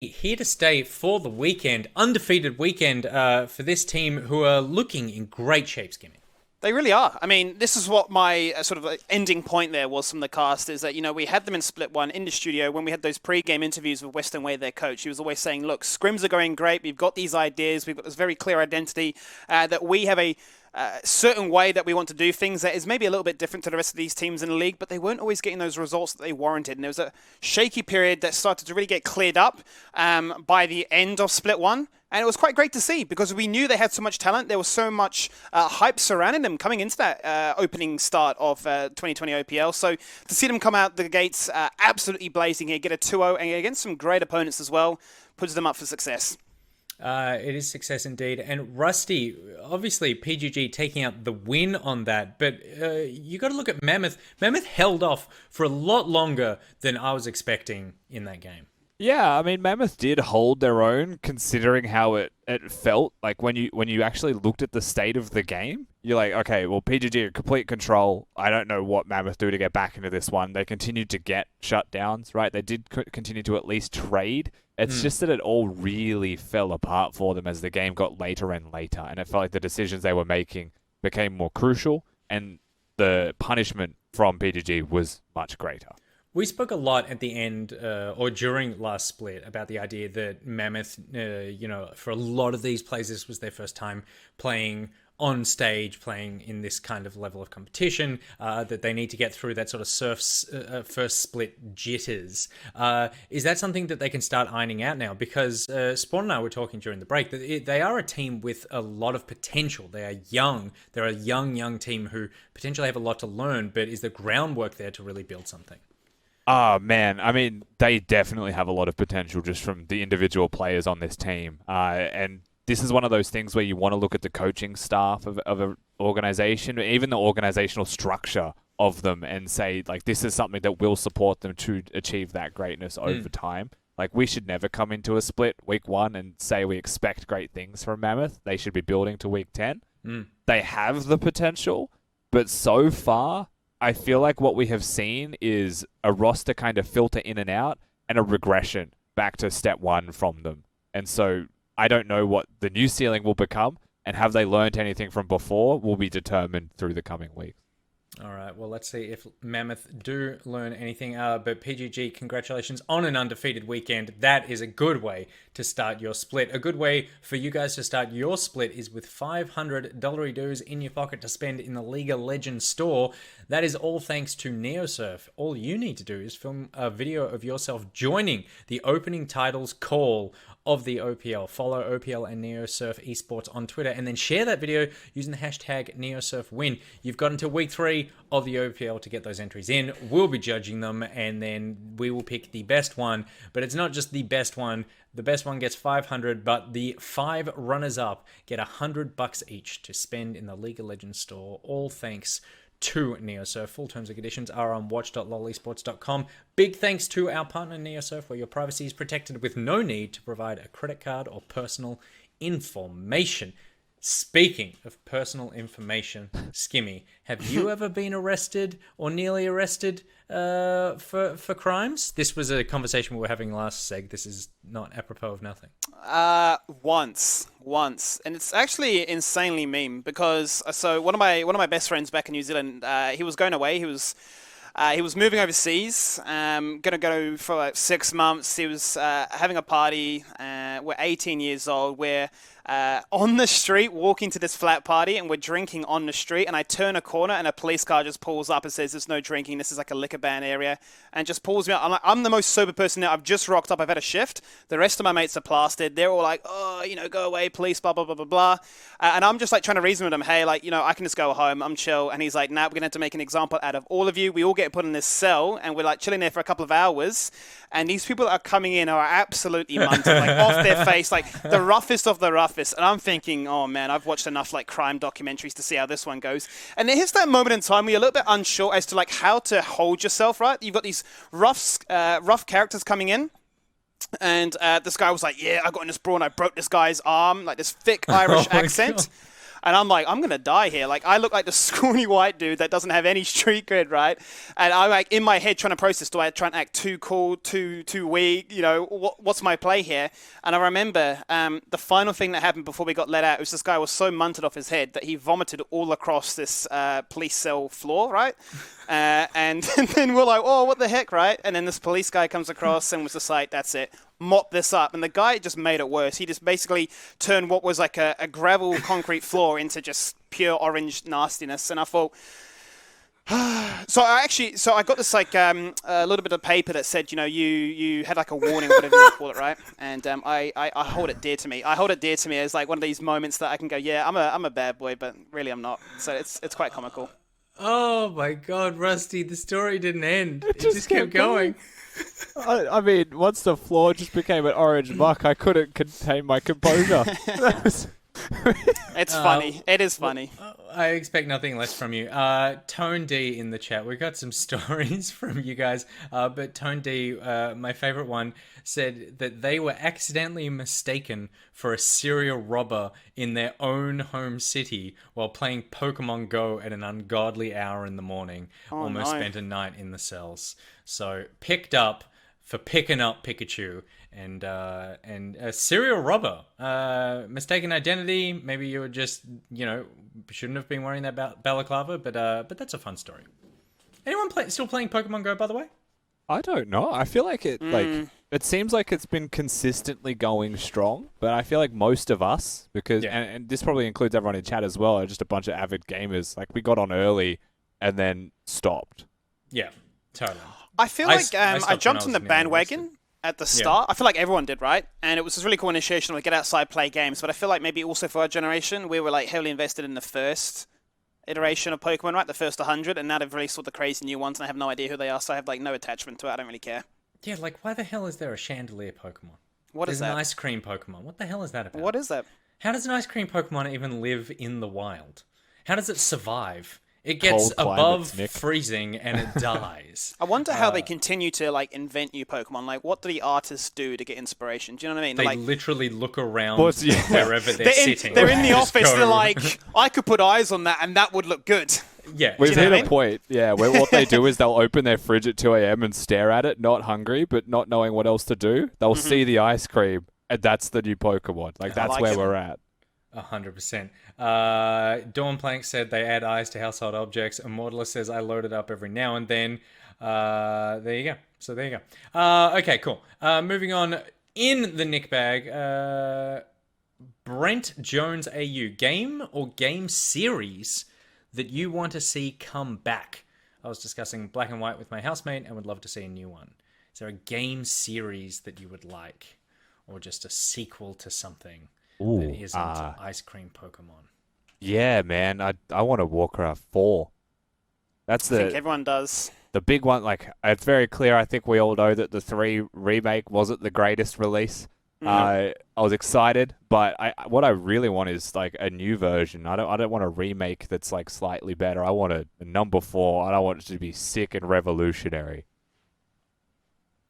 here to stay for the weekend, undefeated weekend for this team who are looking in great shape, Skimmy. They really are. I mean, this is what my sort of ending point there was from the cast is that, we had them in Split 1 in the studio when we had those pre-game interviews with Weston Way, their coach. He was always saying, look, scrims are going great. We've got these ideas. We've got this very clear identity that we have a certain way that we want to do things that is maybe a little bit different to the rest of these teams in the league, but they weren't always getting those results that they warranted. And there was a shaky period that started to really get cleared up by the end of Split 1. And it was quite great to see because we knew they had so much talent. There was so much hype surrounding them coming into that opening start of 2020 OPL. So to see them come out the gates absolutely blazing here, get a 2-0 and against some great opponents as well, puts them up for success. It is success indeed. And Rusty, obviously PGG taking out the win on that, but you got to look at Mammoth. Mammoth held off for a lot longer than I was expecting in that game. Yeah, I mean, Mammoth did hold their own considering how it felt. Like, when you actually looked at the state of the game, you're like, okay, well, PGG are complete control. I don't know what Mammoth do to get back into this one. They continued to get shutdowns, right? They did continue to at least trade. It's just that it all really fell apart for them as the game got later and later, and it felt like the decisions they were making became more crucial, and the punishment from PGG was much greater. We spoke a lot at the end or during last split about the idea that Mammoth, for a lot of these players, this was their first time playing on stage, playing in this kind of level of competition, that they need to get through that sort of first split jitters. Is that something that they can start ironing out now? Because Spawn and I were talking during the break that they are a team with a lot of potential. They are young. They're a young team who potentially have a lot to learn, but is the groundwork there to really build something? Oh, man. I mean, they definitely have a lot of potential just from the individual players on this team. And this is one of those things where you want to look at the coaching staff of an organization, even the organizational structure of them, and say, like, this is something that will support them to achieve that greatness over time. Like, we should never come into a split week 1 and say we expect great things from Mammoth. They should be building to week 10. They have the potential, but so far, I feel like what we have seen is a roster kind of filter in and out and a regression back to step 1 from them. And so I don't know what the new ceiling will become, and have they learned anything from before will be determined through the coming weeks. All right, well, let's see if Mammoth do learn anything. But PGG, congratulations on an undefeated weekend. That is a good way to start your split. A good way for you guys to start your split is with $500 dues in your pocket to spend in the League of Legends store. That is all thanks to NeoSurf. All you need to do is film a video of yourself joining the opening titles call of the OPL. Follow OPL and NeoSurf Esports on Twitter and then share that video using the hashtag NeoSurfWin. You've got until week 3 of the OPL to get those entries in. We'll be judging them and then we will pick the best one. But it's not just the best one. The best one gets 500, but the 5 runners-up get $100 each to spend in the League of Legends store. All thanks to NeoSurf. Full terms and conditions are on watch.lolesports.com. Big thanks to our partner NeoSurf, where your privacy is protected with no need to provide a credit card or personal information. Speaking of personal information, Skimmy, have you ever been arrested or nearly arrested for crimes? This was a conversation we were having last seg. This is not apropos of nothing. Once, and it's actually insanely meme because so one of my best friends back in New Zealand, he was going away. He was moving overseas, gonna go for like 6 months. He was having a party. We're 18 years old. We're on the street walking to this flat party, and we're drinking on the street. And I turn a corner, and a police car just pulls up and says, "There's no drinking. This is like a liquor ban area," and just pulls me out. I'm the most sober person there. I've just rocked up. I've had a shift. The rest of my mates are plastered. They're all like, "Oh, go away, police, blah blah blah blah blah." And I'm just like trying to reason with him. Hey, like, I can just go home. I'm chill. And he's like, "Nah, we're gonna have to make an example out of all of you. We all get put in this cell, and we're like chilling there for a couple of hours. And these people that are coming in are absolutely munted, like off their face, like the roughest of the roughest." And I'm thinking, oh man, I've watched enough like crime documentaries to see how this one goes. And there's that moment in time where you're a little bit unsure as to like how to hold yourself, right? You've got these rough characters coming in. And this guy was like, "Yeah, I got in this brawl and I broke this guy's arm," like this thick Irish accent. And I'm like, I'm going to die here. Like, I look like the scrawny white dude that doesn't have any street cred, right? And I'm like, in my head trying to process, do I try and act too cool, too weak? You know, what's my play here? And I remember the final thing that happened before we got let out was this guy was so munted off his head that he vomited all across this police cell floor, right? And then we're like, oh, what the heck, right? And then this police guy comes across and was just like, that's it. Mop this up. And the guy just made it worse. He just basically turned what was like a gravel concrete floor into just pure orange nastiness. And I thought, so I got this like a little bit of paper that said, you know, you had like a warning, whatever you call it, right? And I hold it dear to me. I hold it dear to me as like one of these moments that I can go, yeah, I'm a bad boy, but really I'm not. So it's quite comical. Oh my God, Rusty, the story didn't end. It just kept going. I mean, once the floor just became an orange muck, I couldn't contain my composure. It's funny. It is funny. I expect nothing less from you. Tone D in the chat. We got some stories from you guys, but Tone D, my favorite one, said that they were accidentally mistaken for a serial robber in their own home city while playing Pokemon Go at an ungodly hour in the morning. Almost spent a night in the cells. So picked up for picking up Pikachu. And a serial robber, mistaken identity. Maybe you were just, you know, shouldn't have been wearing that balaclava. But that's a fun story. Anyone still playing Pokemon Go, by the way? I don't know. I feel like it it seems like it's been consistently going strong, but I feel like most of us, because and this probably includes everyone in chat as well, are just a bunch of avid gamers. Like we got on early and then stopped. Yeah, totally. I feel like I jumped on the bandwagon at the start. I feel like everyone did, right? And it was this really cool initiation to get outside, play games. But I feel like maybe also for our generation, we were like heavily invested in the first iteration of Pokemon, right? The first 100, and now they've released all the crazy new ones, and I have no idea who they are, so I have like no attachment to it. I don't really care. Yeah, like why the hell is there a chandelier Pokemon? What is that? There's an ice cream Pokemon. What the hell is that about? What is that? How does an ice cream Pokemon even live in the wild? How does it survive? It gets above freezing and it dies. I wonder how they continue to like invent new Pokemon. Like, what do the artists do to get inspiration? Do you know what I mean? They like, literally look around wherever they're sitting. They're in the office. They're like, I could put eyes on that, and that would look good. Yeah, we've hit a point. Yeah, where what they do is they'll open their fridge at 2 a.m. and stare at it, not hungry, but not knowing what else to do. They'll see the ice cream, and that's the new Pokemon. Like that's where we're at. 100%. Dawn Plank said they add eyes to household objects. Immortalist says I load it up every now and then. There you go. So there you go. Okay, cool. Moving on in the Nick bag. Brent Jones AU, game or game series that you want to see come back? I was discussing Black and White with my housemate and would love to see a new one. Is there a game series that you would like, or just a sequel to something? That isn't ice cream Pokemon. Yeah, man. I want a Warcraft 4. I think everyone does. The big one. Like, it's very clear. I think we all know that the 3 remake wasn't the greatest release. I was excited, but what I really want is like a new version. I don't want a remake that's like slightly better. I want a number 4. I don't want it to be sick and revolutionary.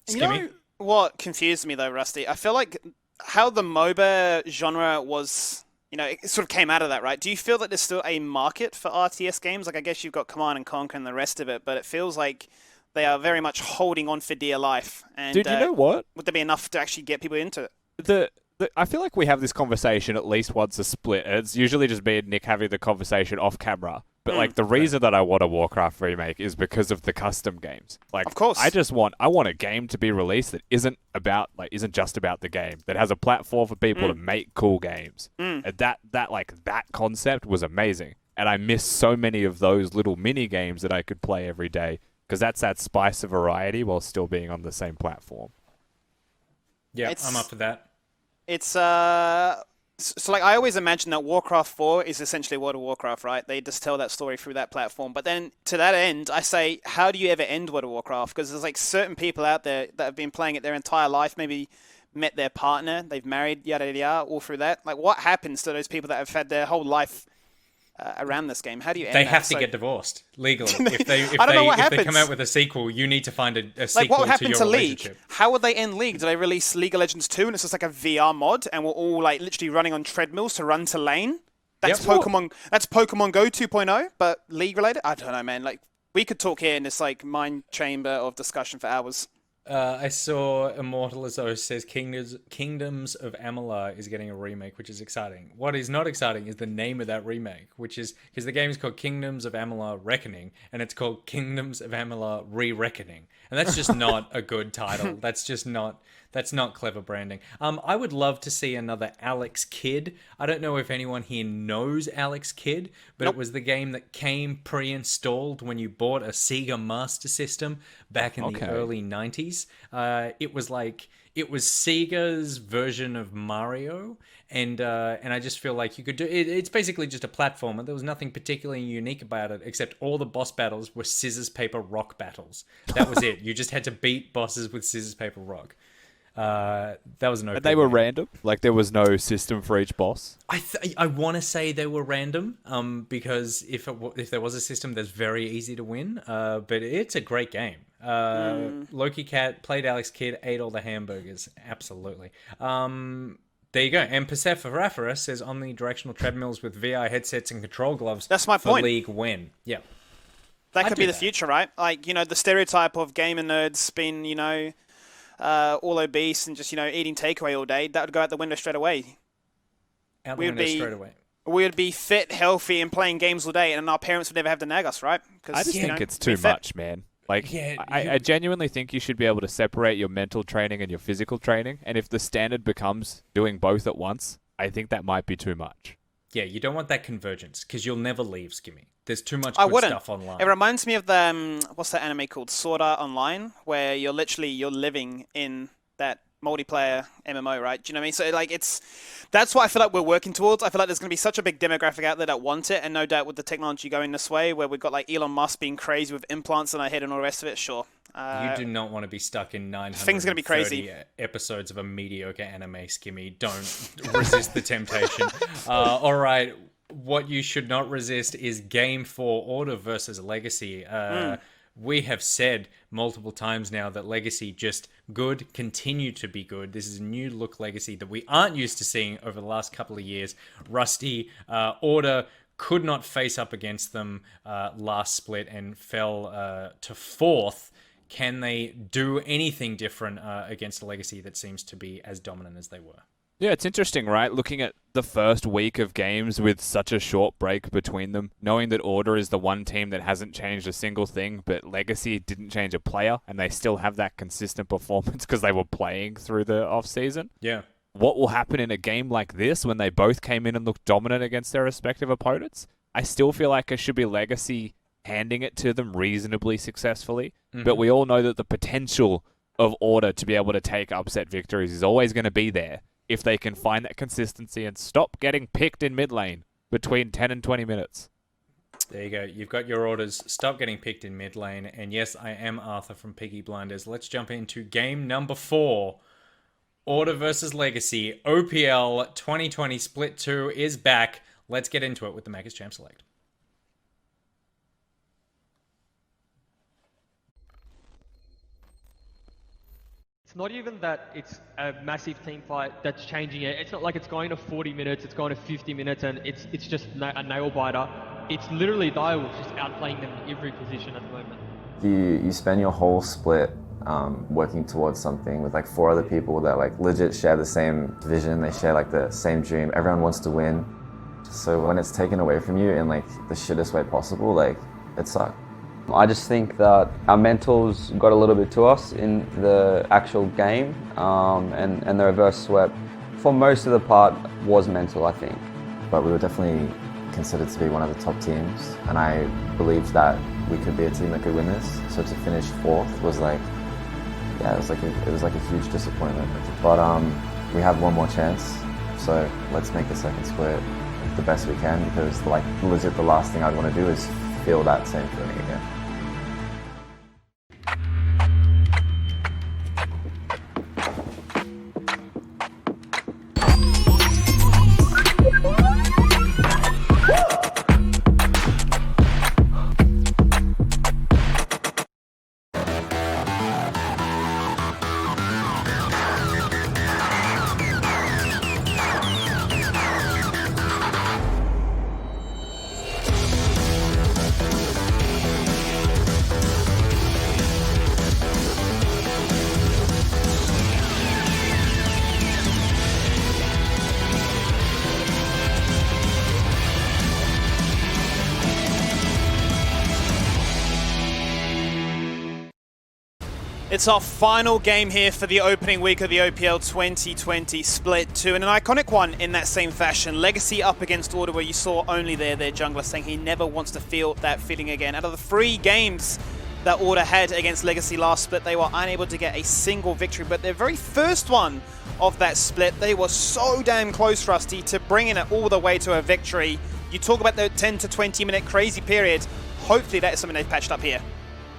You know what confused me though, Rusty? I feel like how the MOBA genre was, you know, it sort of came out of that, right? Do you feel that there's still a market for RTS games? Like, I guess you've got Command and Conquer and the rest of it, but it feels like they are very much holding on for dear life. And, dude, you know what? Would there be enough to actually get people into it? I feel like we have this conversation at least once a split. It's usually just me and Nick having the conversation off camera. But like the reason that I want a Warcraft remake is because of the custom games. Like, of course, I want a game to be released that isn't just about the game. That has a platform for people to make cool games. And that concept was amazing. And I miss so many of those little mini games that I could play every day because that's that spice of variety while still being on the same platform. Yeah, I'm up for that. It's So, like, I always imagine that Warcraft 4 is essentially World of Warcraft, right? They just tell that story through that platform. But then, to that end, I say, how do you ever end World of Warcraft? Because there's, like, certain people out there that have been playing it their entire life, maybe met their partner, they've married, yada, yada, yada, all through that. Like, what happens to those people that have had their whole life around this game? How do you end They that? have to get divorced legally. If they come out with a sequel, you need to find a sequel like, what to happened your to relationship. League? How would they end League? Do they release League of Legends 2 and it's just like a VR mod and we're all like literally running on treadmills to run to lane? That's Pokemon. That's Pokemon Go 2.0, but league related. I don't know, man. Like we could talk here in this like mind chamber of discussion for hours. I saw Immortal Azzo says Kingdoms of Amalur is getting a remake, which is exciting. What is not exciting is the name of that remake, which is because the game is called Kingdoms of Amalur Reckoning, and it's called Kingdoms of Amalur Re-Reckoning, and that's just not a good title. That's not clever branding. I would love to see another Alex Kidd. I don't know if anyone here knows Alex Kidd, but It was the game that came pre-installed when you bought a Sega Master System back in the early 90s. It was Sega's version of Mario, and I just feel like you could do it. It's basically just a platformer. There was nothing particularly unique about it, except all the boss battles were scissors paper rock battles. That was it. You just had to beat bosses with scissors paper rock. That was an open. And they were random. Like there was no system for each boss. I want to say they were random. Because if there was a system, that's very easy to win. But it's a great game. Loki Cat played Alex Kidd, ate all the hamburgers. Absolutely. There you go. And Persephorafora says omnidirectional treadmills with VR headsets and control gloves. That's my for point. League win. Yeah. That could be the future, right? Like, the stereotype of gamer nerds being, all obese and just, eating takeaway all day, that would go out the window straight away. We would be fit, healthy, and playing games all day, and our parents would never have to nag us, right? I just think it's too much, man. Like, I genuinely think you should be able to separate your mental training and your physical training, and if the standard becomes doing both at once, I think that might be too much. Yeah, you don't want that convergence, because you'll never leave, Skimmy. There's too much good stuff online. It reminds me of the, what's that anime called? Sword Art Online, where you're living in that multiplayer MMO, right? Do you know what I mean? So like that's what I feel like we're working towards. I feel like there's going to be such a big demographic out there that want it, and no doubt with the technology going this way, where we've got like Elon Musk being crazy with implants in our head and all the rest of it, sure. You do not want to be stuck in 930 things gonna be crazy. Episodes of a mediocre anime, Skimmy. Don't resist the temptation. All right, what you should not resist is Game 4 Order versus Legacy. We have said multiple times now that Legacy just good, continue to be good. This is a new look Legacy that we aren't used to seeing over the last couple of years. Rusty, Order could not face up against them last split and fell to 4th. Can they do anything different against a Legacy that seems to be as dominant as they were? Yeah, it's interesting, right? Looking at the first week of games with such a short break between them, knowing that Order is the one team that hasn't changed a single thing, but Legacy didn't change a player, and they still have that consistent performance because they were playing through the off-season. Yeah. What will happen in a game like this when they both came in and looked dominant against their respective opponents? I still feel like it should be Legacy handing it to them reasonably successfully, but we all know that the potential of Order to be able to take upset victories is always going to be there if they can find that consistency and stop getting picked in mid lane between 10 and 20 minutes. There you go. You've got your orders. Stop getting picked in mid lane. And yes, I am Arthur from Piggy Blinders. Let's jump into game number 4. Order versus Legacy. OPL 2020 Split 2 is back. Let's get into it with the Makers Champ Select. It's not even that it's a massive team fight that's changing it. It's not like it's going to 40 minutes, it's going to 50 minutes, and it's just a nail biter. It's literally Direwolves just outplaying them in every position at the moment. You spend your whole split working towards something with like 4 other people that like legit share the same vision, they share like the same dream. Everyone wants to win. So when it's taken away from you in like the shittest way possible, like it sucks. I just think that our mentals got a little bit to us in the actual game, and the reverse sweep, for most of the part, was mental, I think. But we were definitely considered to be one of the top teams, and I believed that we could be a team that could win this. So to finish 4th was like, yeah, it was like a huge disappointment. But we have one more chance, so let's make the second split the best we can, because like legit the last thing I'd want to do is feel that same feeling again. It's our final game here for the opening week of the OPL 2020 Split 2, and an iconic one in that same fashion. Legacy up against Order, where you saw only their jungler saying he never wants to feel that feeling again. Out of the 3 games that Order had against Legacy last split, they were unable to get a single victory, but their very first one of that split, they were so damn close, Rusty, to bringing it all the way to a victory. You talk about the 10 to 20 minute crazy period. Hopefully that is something they've patched up here.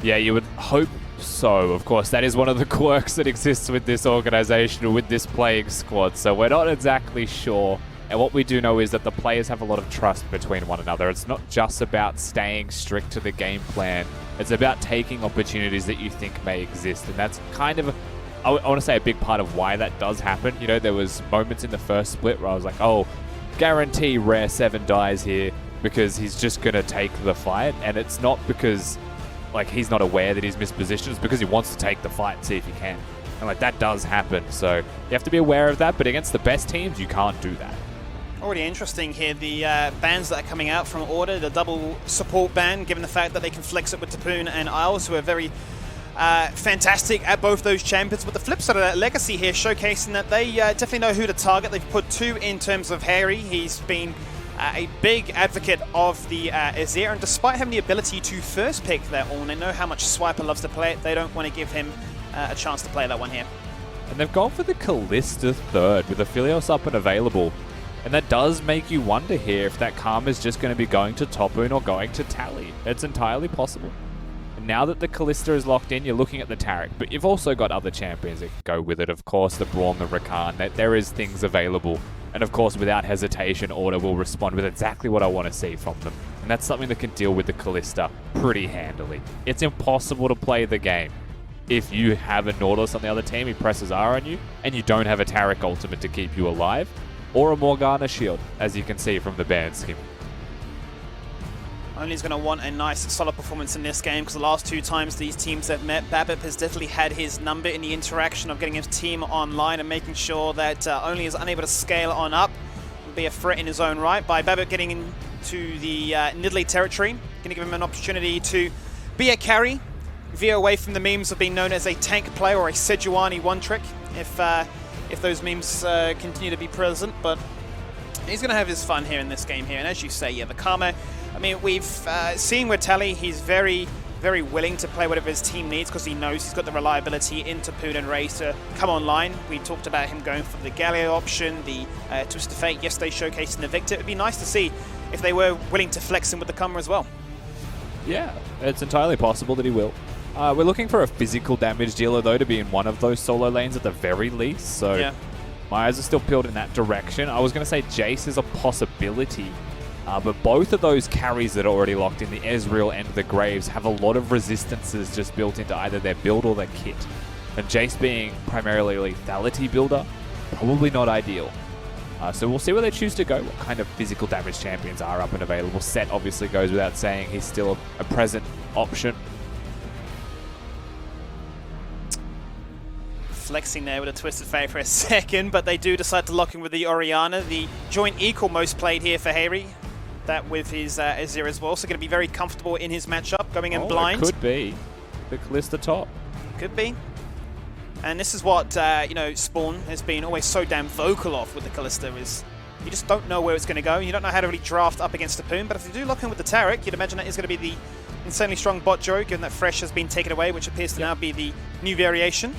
Yeah, you would hope so. Of course, that is one of the quirks that exists with this organization, with this playing squad, so we're not exactly sure. And what we do know is that the players have a lot of trust between one another. It's not just about staying strict to the game plan. It's about taking opportunities that you think may exist, and that's kind of, I want to say, a big part of why that does happen. You know, there was moments in the first split where I was like, oh, guarantee Rare 7 dies here because he's just going to take the fight, and it's not because like he's not aware that he's mispositioned, it's because he wants to take the fight and see if he can. And like that does happen, so you have to be aware of that, but against the best teams, you can't do that. Already interesting here, the bans that are coming out from Order, the double support ban, given the fact that they can flex it with Tapoon and Isles, who are very fantastic at both those champions. But the flip side of that, Legacy here showcasing that they definitely know who to target. They've put 2 in terms of Harry. He's been a big advocate of the Azir, and despite having the ability to first pick their own, they know how much Swiper loves to play it. They don't want to give him a chance to play that one here. And they've gone for the Kalista third with Aphelios up and available. And that does make you wonder here if that Karma is just going to be going to Topoon or going to Tally. It's entirely possible. And now that the Kalista is locked in, you're looking at the Taric, but you've also got other champions that can go with it. Of course, the Braum, the Rakan, there is things available. And of course, without hesitation, Order will respond with exactly what I want to see from them. And that's something that can deal with the Kalista pretty handily. It's impossible to play the game if you have a Nautilus on the other team, he presses R on you, and you don't have a Taric ultimate to keep you alive, or a Morgana shield, as you can see from the ban scheme. Only's going to want a nice, solid performance in this game, because the last 2 times these teams have met, Babip has definitely had his number in the interaction of getting his team online and making sure that Only is unable to scale on up and be a threat in his own right. By Babip getting into the Nidalee territory, going to give him an opportunity to be a carry, veer away from the memes of being known as a tank player or a Sejuani one-trick, if those memes continue to be present. But he's going to have his fun here in this game here. And as you say, yeah, the Karma, I mean, we've seen with Tally, he's very, very willing to play whatever his team needs because he knows he's got the reliability into Poon and Raze to come online. We talked about him going for the Galio option, the Twist of Fate yesterday showcasing the Victor. It would be nice to see if they were willing to flex him with the Karma as well. Yeah, it's entirely possible that he will. We're looking for a physical damage dealer, though, to be in one of those solo lanes at the very least, so yeah. My eyes are still peeled in that direction. I was going to say Jace is a possibility, but both of those carries that are already locked in, the Ezreal and the Graves, have a lot of resistances just built into either their build or their kit. And Jace being primarily a lethality builder, probably not ideal. So we'll see where they choose to go, what kind of physical damage champions are up and available. Set obviously goes without saying, he's still a present option. Flexing there with a Twisted Fate for a second, but they do decide to lock in with the Orianna, the joint equal most played here for Harry. That with his Azir as well, so going to be very comfortable in his matchup, going in blind. It could be the Kalista top. Could be. And this is what, you know, Spawn has been always so damn vocal of with the Kalista, is you just don't know where it's going to go. You don't know how to really draft up against the Poon, but if you do lock in with the Taric, you'd imagine that is going to be the insanely strong bot Joe, given that Fresh has been taken away, which appears to now be the new variation.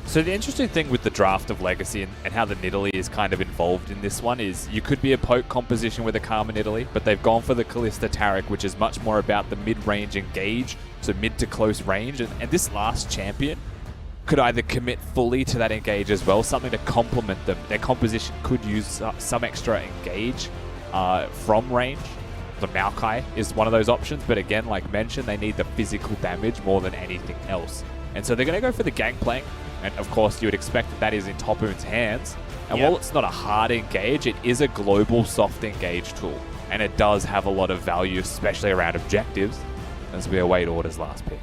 So the interesting thing with the draft of Legacy and how the Nidalee is kind of involved in this one is you could be a poke composition with a Karma Nidalee, but they've gone for the Kalista Taric, which is much more about the mid-range engage, so mid to close range, and this last champion could either commit fully to that engage as well, something to complement them. Their composition could use some extra engage from range. The Maokai is one of those options, but again, like mentioned, they need the physical damage more than anything else. And so they're going to go for the Gangplank, and of course you would expect that is in Topoon's hands. And while it's not a hard engage, it is a global soft engage tool. And it does have a lot of value, especially around objectives, as we await Order's last pick.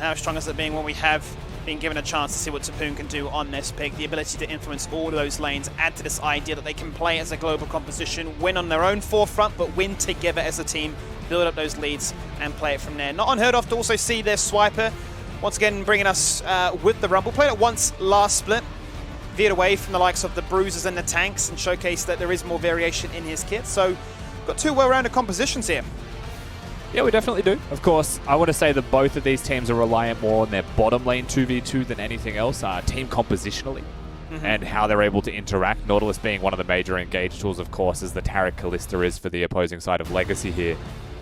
How strong is it being when we have been given a chance to see what Tapoon can do on this pick? The ability to influence all of those lanes, add to this idea that they can play as a global composition, win on their own forefront, but win together as a team, build up those leads and play it from there. Not unheard of to also see their Swiper once again bringing us with the Rumble. Played it once last split, veered away from the likes of the Bruisers and the Tanks and showcased that there is more variation in his kit. So got two well-rounded compositions here. Yeah, we definitely do. Of course, I want to say that both of these teams are reliant more on their bottom lane 2v2 than anything else, team compositionally, and how they're able to interact. Nautilus being one of the major engage tools, of course, as the Taric Kalista is for the opposing side of Legacy here.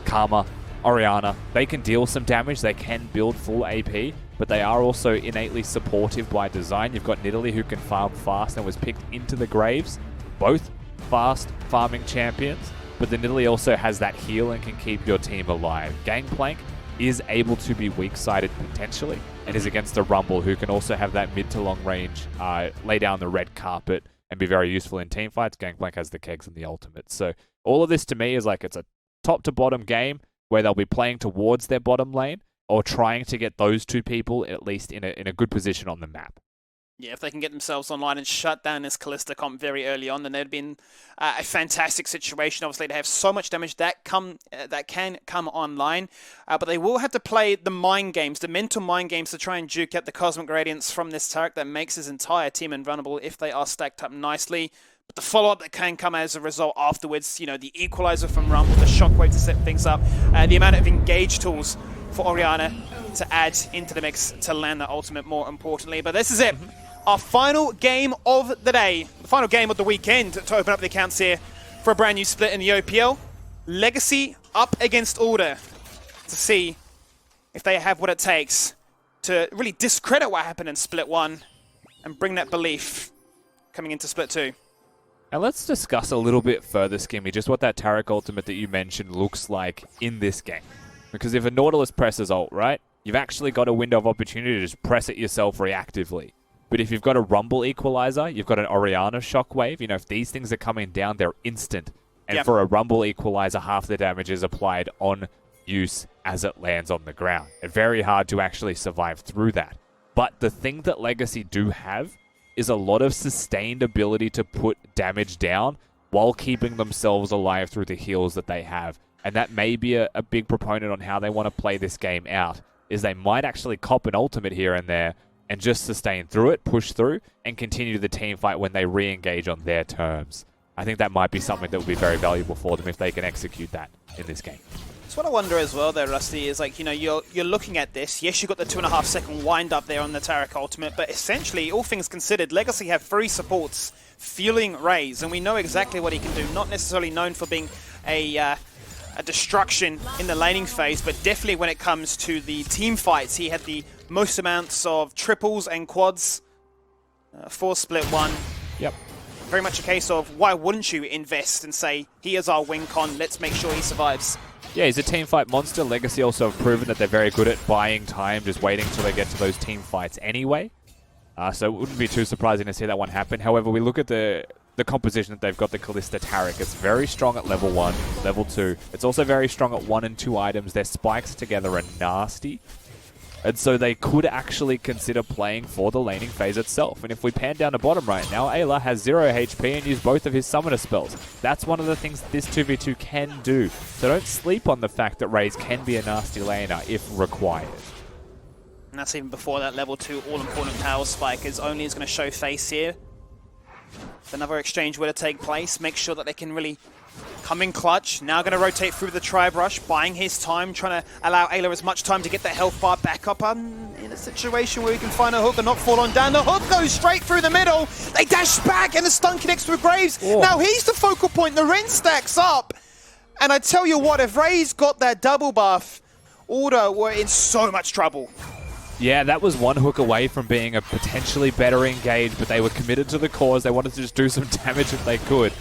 Karma, Orianna, they can deal some damage, they can build full AP, but they are also innately supportive by design. You've got Nidalee who can farm fast and was picked into the Graves. Both fast farming champions, but the Nidalee also has that heal and can keep your team alive. Gangplank is able to be weak-sided potentially, and is against the Rumble, who can also have that mid to long range, lay down the red carpet and be very useful in team fights. Gangplank has the kegs and the ultimate. So all of this to me is like it's a top to bottom game where they'll be playing towards their bottom lane or trying to get those two people at least in a good position on the map. Yeah, if they can get themselves online and shut down this Kalista comp very early on, then there'd been a fantastic situation. Obviously, they have so much damage that can come online, but they will have to play the mind games, the mental mind games, to try and duke out the Cosmic Gradients from this Taric that makes his entire team invulnerable if they are stacked up nicely. But the follow-up that can come as a result afterwards, you know, the Equalizer from Rumble, the Shockwave to set things up, the amount of engage tools for Orianna to add into the mix to land the ultimate, more importantly. But this is it. Our final game of the day, the final game of the weekend to open up the accounts here for a brand new split in the OPL. Legacy up against Order to see if they have what it takes to really discredit what happened in Split 1 and bring that belief coming into Split 2. And let's discuss a little bit further, Skimmy, just what that Taric ultimate that you mentioned looks like in this game. Because if a Nautilus presses ult, right, you've actually got a window of opportunity to just press it yourself reactively. But if you've got a Rumble Equalizer, you've got an Orianna Shockwave, you know, if these things are coming down, they're instant. And for a Rumble Equalizer, half the damage is applied on use as it lands on the ground. It's very hard to actually survive through that. But the thing that Legacy do have is a lot of sustained ability to put damage down while keeping themselves alive through the heals that they have. And that may be a big proponent on how they want to play this game out, is they might actually cop an ultimate here and there and just sustain through it, push through, and continue the team fight when they re-engage on their terms. I think that might be something that would be very valuable for them if they can execute that in this game. So what I wonder as well there, Rusty, is like, you know, you're looking at this. Yes, you've got the 2.5 second wind up there on the Taric ultimate, but essentially, all things considered, Legacy have 3 supports fueling Raze, and we know exactly what he can do. Not necessarily known for being a destruction in the laning phase, but definitely when it comes to the team fights, he had the most amounts of triples and quads for Split 1. Yep. Very much a case of, why wouldn't you invest and say, here's our win con, let's make sure he survives. Yeah, he's a team fight monster. Legacy also have proven that they're very good at buying time, just waiting till they get to those team fights anyway. So it wouldn't be too surprising to see that one happen. However, we look at the composition that they've got, the Kalista Taric. It's very strong at level 1, level 2. It's also very strong at 1 and 2 items. Their spikes together are nasty. And so they could actually consider playing for the laning phase itself. And if we pan down the bottom right now, Ayla has 0 HP and used both of his summoner spells. That's one of the things this 2v2 can do. So don't sleep on the fact that Raze can be a nasty laner if required. And that's even before that level 2 all-important power spike is going to show face here. If another exchange were to take place, make sure that they can really come in clutch. Now going to rotate through the Tribe Rush, buying his time, trying to allow Ayla as much time to get the health bar back up. In a situation where he can find a hook and not fall on down. The hook goes straight through the middle. They dash back and the stun connects with Graves. Oh. Now he's the focal point. The Ren stacks up. And I tell you what, if Raze got that double buff, Order were in so much trouble. Yeah, that was one hook away from being a potentially better engage, but they were committed to the cause. They wanted to just do some damage if they could.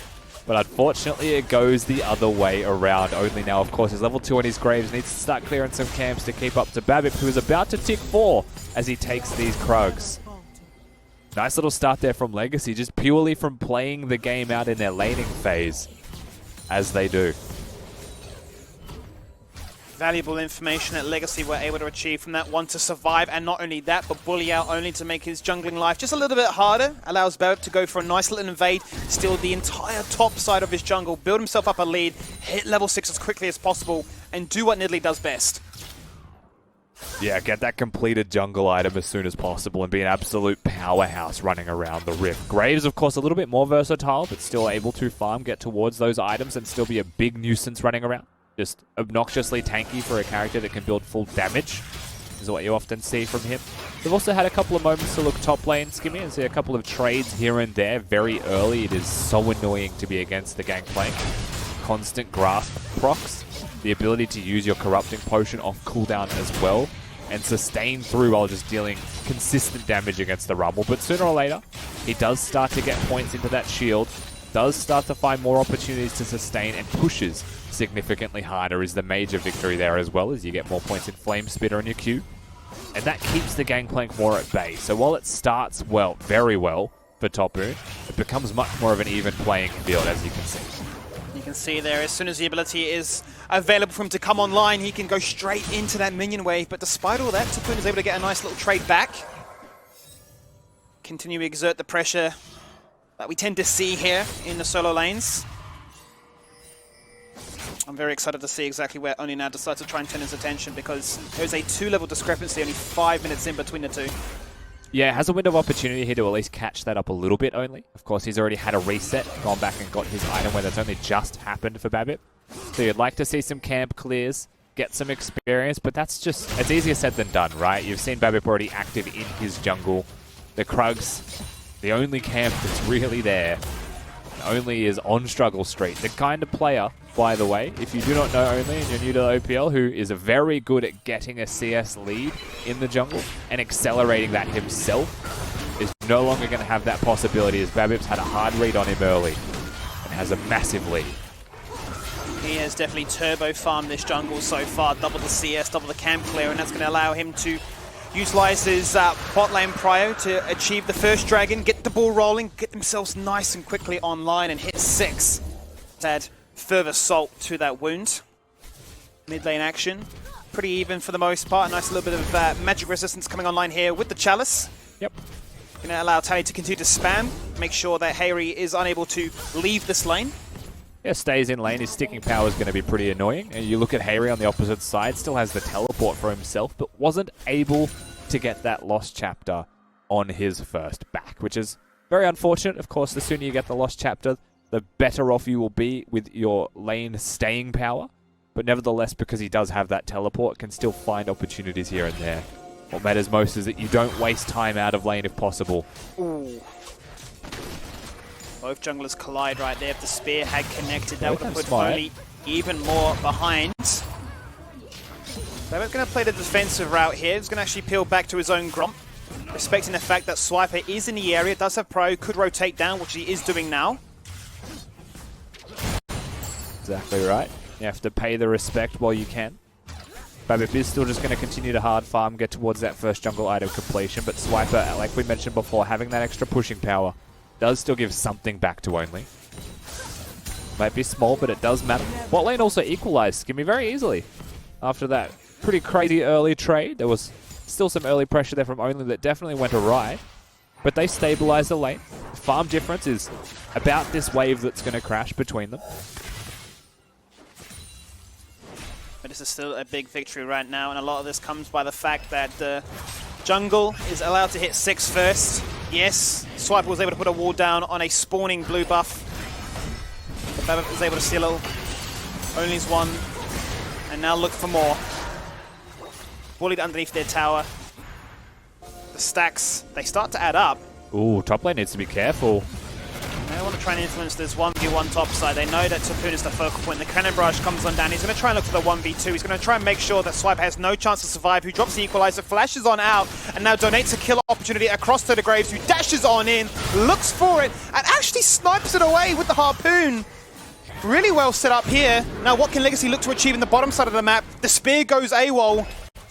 But unfortunately, it goes the other way around. Only now, of course, his level 2 on his Graves needs to start clearing some camps to keep up to Babip, who is about to tick 4 as he takes these Krugs. Nice little start there from Legacy, just purely from playing the game out in their laning phase, as they do. Valuable information that Legacy were able to achieve from that one to survive, and not only that, but bully out only to make his jungling life just a little bit harder. Allows Babip to go for a nice little invade, steal the entire top side of his jungle, build himself up a lead, hit level 6 as quickly as possible, and do what Nidalee does best. Yeah, get that completed jungle item as soon as possible and be an absolute powerhouse running around the Rift. Graves, of course, a little bit more versatile, but still able to farm, get towards those items, and still be a big nuisance running around. Just obnoxiously tanky for a character that can build full damage, is what you often see from him. We've also had a couple of moments to look top lane, Skimmy, and see a couple of trades here and there very early. It is so annoying to be against the Gangplank. Constant grasp procs, the ability to use your Corrupting Potion off cooldown as well, and sustain through while just dealing consistent damage against the Rumble. But sooner or later, he does start to get points into that shield, does start to find more opportunities to sustain, and pushes significantly harder is the major victory there, as well as you get more points in Flame Spitter in your queue. And that keeps the Gangplank more at bay. So while it starts well, very well for Topu, it becomes much more of an even playing field, as you can see. You can see there, as soon as the ability is available for him to come online, he can go straight into that minion wave. But despite all that, Topoon is able to get a nice little trade back. Continue to exert the pressure that we tend to see here in the solo lanes. I'm very excited to see exactly where Oni now decides to try and turn his attention, because there's a 2-level discrepancy only 5 minutes in between the two. Yeah, has a window of opportunity here to at least catch that up a little bit only. Of course, he's already had a reset, gone back and got his item where that's only just happened for Babip. So you'd like to see some camp clears, get some experience, but that's just, it's easier said than done, right? You've seen Babip already active in his jungle. The Krugs, the only camp that's really there, only is on Struggle Street. The kind of player, by the way, if you do not know Only and you're new to the OPL, who is very good at getting a CS lead in the jungle and accelerating that himself, is no longer going to have that possibility, as Babip's had a hard read on him early and has a massive lead. He has definitely turbo farmed this jungle so far, double the CS, double the camp clear, and that's going to allow him to utilize his bot lane prio to achieve the first dragon, get the ball rolling, get themselves nice and quickly online, and hit 6 to add further salt to that wound. Mid lane action, pretty even for the most part. Nice little bit of magic resistance coming online here with the Chalice. Yep. Going to allow Tally to continue to spam, make sure that Harry is unable to leave this lane. Yeah, stays in lane. His sticking power is going to be pretty annoying. And you look at Harry on the opposite side, still has the teleport for himself, but wasn't able to get that Lost Chapter on his first back, which is very unfortunate. Of course, the sooner you get the Lost Chapter, the better off you will be with your lane staying power. But nevertheless, because he does have that teleport, can still find opportunities here and there. What matters most is that you don't waste time out of lane if possible. Ooh. Both junglers collide right there. If the spear had connected, that would have put Foley even more behind. Babip's going to play the defensive route here. He's going to actually peel back to his own Gromp, respecting the fact that Swiper is in the area, does have Pro, could rotate down, which he is doing now. Exactly right. You have to pay the respect while you can. Babip is still just going to continue to hard farm, get towards that first jungle item completion, but Swiper, like we mentioned before, having that extra pushing power does still give something back to Only. Might be small, but it does matter. Bot lane also equalized Skimmy very easily. After that pretty crazy early trade, there was still some early pressure there from Only that definitely went awry, but they stabilized the lane. The farm difference is about this wave that's going to crash between them. But this is still a big victory right now, and a lot of this comes by the fact that the jungle is allowed to hit 6 first. Yes, Swiper was able to put a wall down on a spawning blue buff. But Babip was able to steal Only's one, and now look for more. Bullied underneath their tower. The stacks, they start to add up. Ooh, top lane needs to be careful. They want to try and influence this 1v1 top side. They know that Topoon is the focal point. The cannon barrage comes on down. He's going to try and look for the 1v2. He's going to try and make sure that Swipe has no chance to survive, who drops the equalizer, flashes on out, and now donates a kill opportunity across to the Graves, who dashes on in, looks for it, and actually snipes it away with the harpoon. Really well set up here. Now what can Legacy look to achieve in the bottom side of the map? The spear goes AWOL.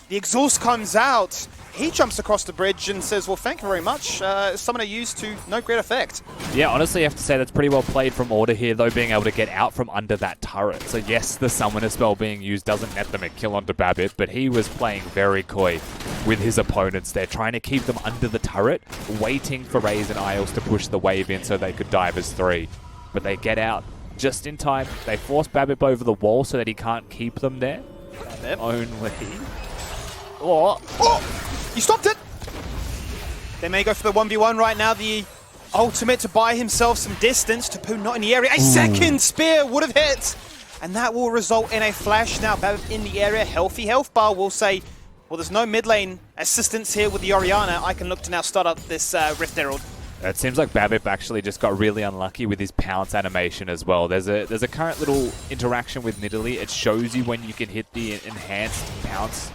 The exhaust comes out. He jumps across the bridge and says, well, thank you very much. Summoner used to no great effect. Yeah, honestly, I have to say that's pretty well played from Order here, though, being able to get out from under that turret. So yes, the Summoner spell being used doesn't net them a kill onto Babip, but he was playing very coy with his opponents there, trying to keep them under the turret, waiting for Raze and Isles to push the wave in so they could dive as 3. But they get out just in time. They force Babip over the wall so that he can't keep them there. Babip. Only... Oh! You stopped it! They may go for the 1v1 right now. The ultimate to buy himself some distance. Tapu not in the area. A second spear would have hit! And that will result in a flash. Now Babip in the area. Healthy health bar will say, well, there's no mid lane assistance here with the Orianna. I can look to now start up this Rift Herald. It seems like Babip actually just got really unlucky with his pounce animation as well. There's a current little interaction with Nidalee. It shows you when you can hit the enhanced pounce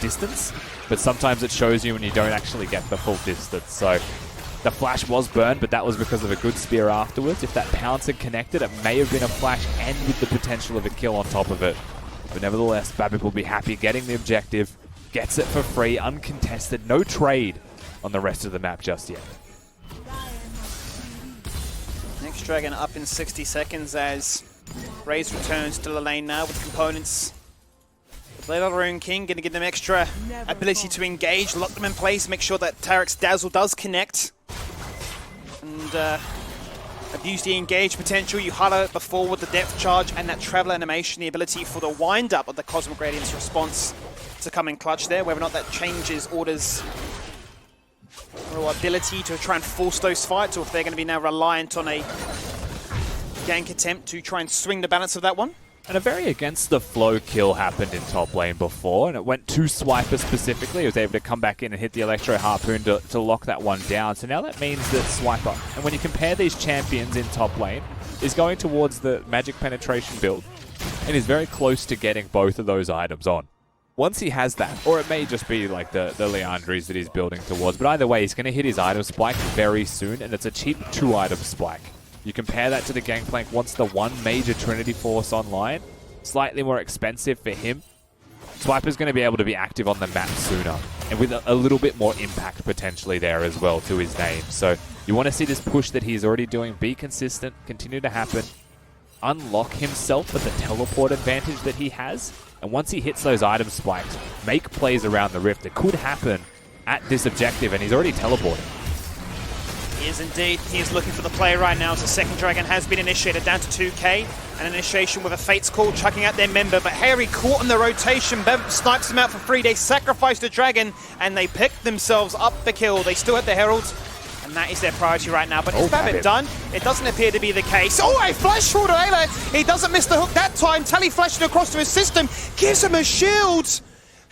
distance, but sometimes it shows you when you don't actually get the full distance. So the flash was burned, but that was because of a good spear afterwards. If that pounce had connected, it may have been a flash and with the potential of a kill on top of it. But nevertheless, Babip will be happy getting the objective, gets it for free, uncontested, no trade on the rest of the map just yet. Next Dragon up in 60 seconds as Raze returns to the lane now with components. Blade of the Rune King going to give them extra ability to engage, lock them in place, make sure that Tarek's Dazzle does connect. And abuse the engage potential. You highlighted it before with the depth charge and that travel animation, the ability for the wind up of the Cosmic Gradient's response to come in clutch there. Whether or not that changes Order's ability to try and force those fights, or if they're going to be now reliant on a gank attempt to try and swing the balance of that one. And a very against the flow kill happened in top lane before, and it went to Swiper specifically. He was able to come back in and hit the Electro Harpoon to lock that one down. So now that means that Swiper, and when you compare these champions in top lane, is going towards the magic penetration build, and is very close to getting both of those items on. Once he has that, or it may just be like the Leandries that he's building towards, but either way, he's going to hit his item spike very soon, and it's a cheap 2-item spike. You compare that to the Gangplank once the one major Trinity Force online, slightly more expensive for him. Swiper's going to be able to be active on the map sooner, and with a little bit more impact potentially there as well to his name. So you want to see this push that he's already doing be consistent, continue to happen, unlock himself with the teleport advantage that he has, and once he hits those item spikes, make plays around the Rift. It could happen at this objective, and he's already teleported. He is indeed. He is looking for the play right now as the second Dragon has been initiated down to 2k. An initiation with a Fate's Call chucking out their member, but Harry caught in the rotation. Bev snipes him out for free. They sacrifice the Dragon, and they pick themselves up the kill. They still have the Herald, and that is their priority right now. But is Babip done? It doesn't appear to be the case. Oh, a flash through to Ayla. He doesn't miss the hook that time. Tally flashed it across to his system. Gives him a shield.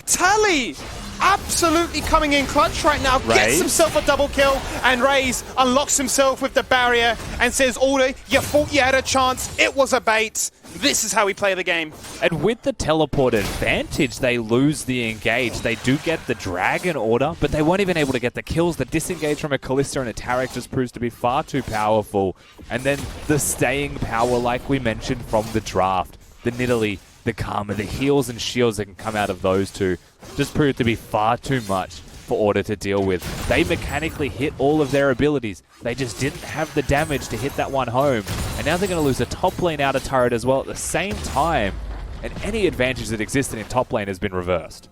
Tally absolutely coming in clutch right now. Gets himself a double kill, and Raze unlocks himself with the barrier and says, Order, you thought you had a chance. It was a bait. This is how we play the game. And with the teleport advantage, they lose the engage. They do get the Dragon Order, but they weren't even able to get the kills. The disengage from a Kalista and a Tarek just proves to be far too powerful. And then the staying power, like we mentioned from the draft, the Nidalee, the Karma, the heals and shields that can come out of those two just proved to be far too much for Order to deal with. They mechanically hit all of their abilities. They just didn't have the damage to hit that one home. And now they're going to lose a top lane outer turret as well at the same time. And any advantage that existed in top lane has been reversed.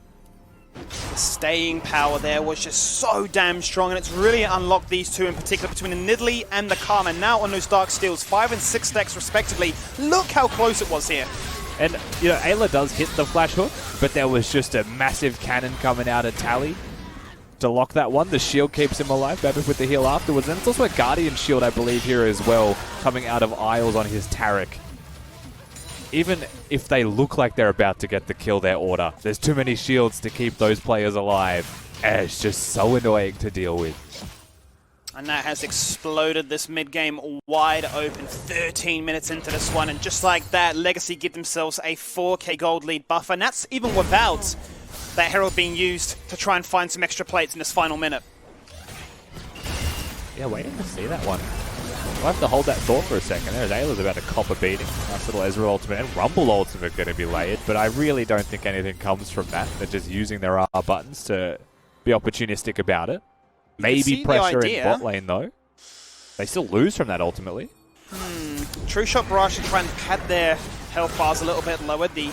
The staying power there was just so damn strong, and it's really unlocked these two in particular between the Nidalee and the Karma. Now on those Dark Steels, 5 and 6 stacks respectively. Look how close it was here. And, you know, Ayla does hit the flash hook, but there was just a massive cannon coming out of Tally to lock that one. The shield keeps him alive, Babip with the heal afterwards. And it's also a Guardian shield, I believe, here as well, coming out of Isles on his Tarek. Even if they look like they're about to get the kill, their Order, there's too many shields to keep those players alive. And it's just so annoying to deal with. And that has exploded this mid-game wide open. 13 minutes into this one, and just like that, Legacy give themselves a 4k gold lead buffer, and that's even without that Herald being used to try and find some extra plates in this final minute. Yeah, waiting to see that one. We'll have to hold that thought for a second. There's Ayla's about to cop a beating. Nice little Ezreal ultimate and Rumble ultimate going to be layered, but I really don't think anything comes from that. They're just using their R buttons to be opportunistic about it. Maybe pressure in bot lane, though. They still lose from that, ultimately. True Shot Barrage to try and pad their health bars a little bit lower. The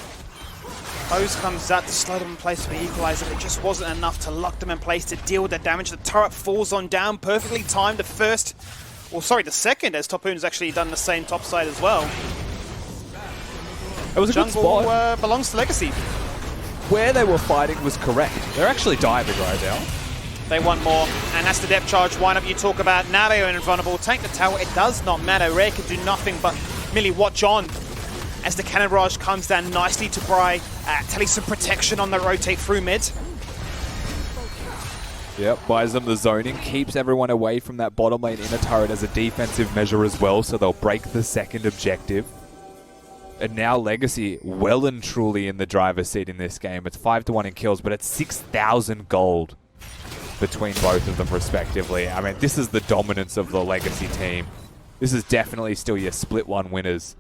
hose comes out to slow them in place for the equalizer, but it just wasn't enough to lock them in place to deal with the damage. The turret falls on down, perfectly timed. The second, as Topoon's actually done the same top side as well. It was a Jungle good spot. Belongs to Legacy. where they were fighting was correct. They're actually diving right now. They want more, and that's the depth charge windup you talk about. Now they are invulnerable. Take the tower. It does not matter. Rare can do nothing but merely watch on as the cannon barrage comes down nicely to buy Telly some protection on the rotate through mid. Yep, buys them the zoning, keeps everyone away from that bottom lane inner turret as a defensive measure as well, so they'll break the second objective. And now Legacy well and truly in the driver's seat in this game. It's 5-1 in kills, but it's 6,000 gold between both of them respectively. I mean, this is the dominance of the Legacy team. This is definitely still your split one winners,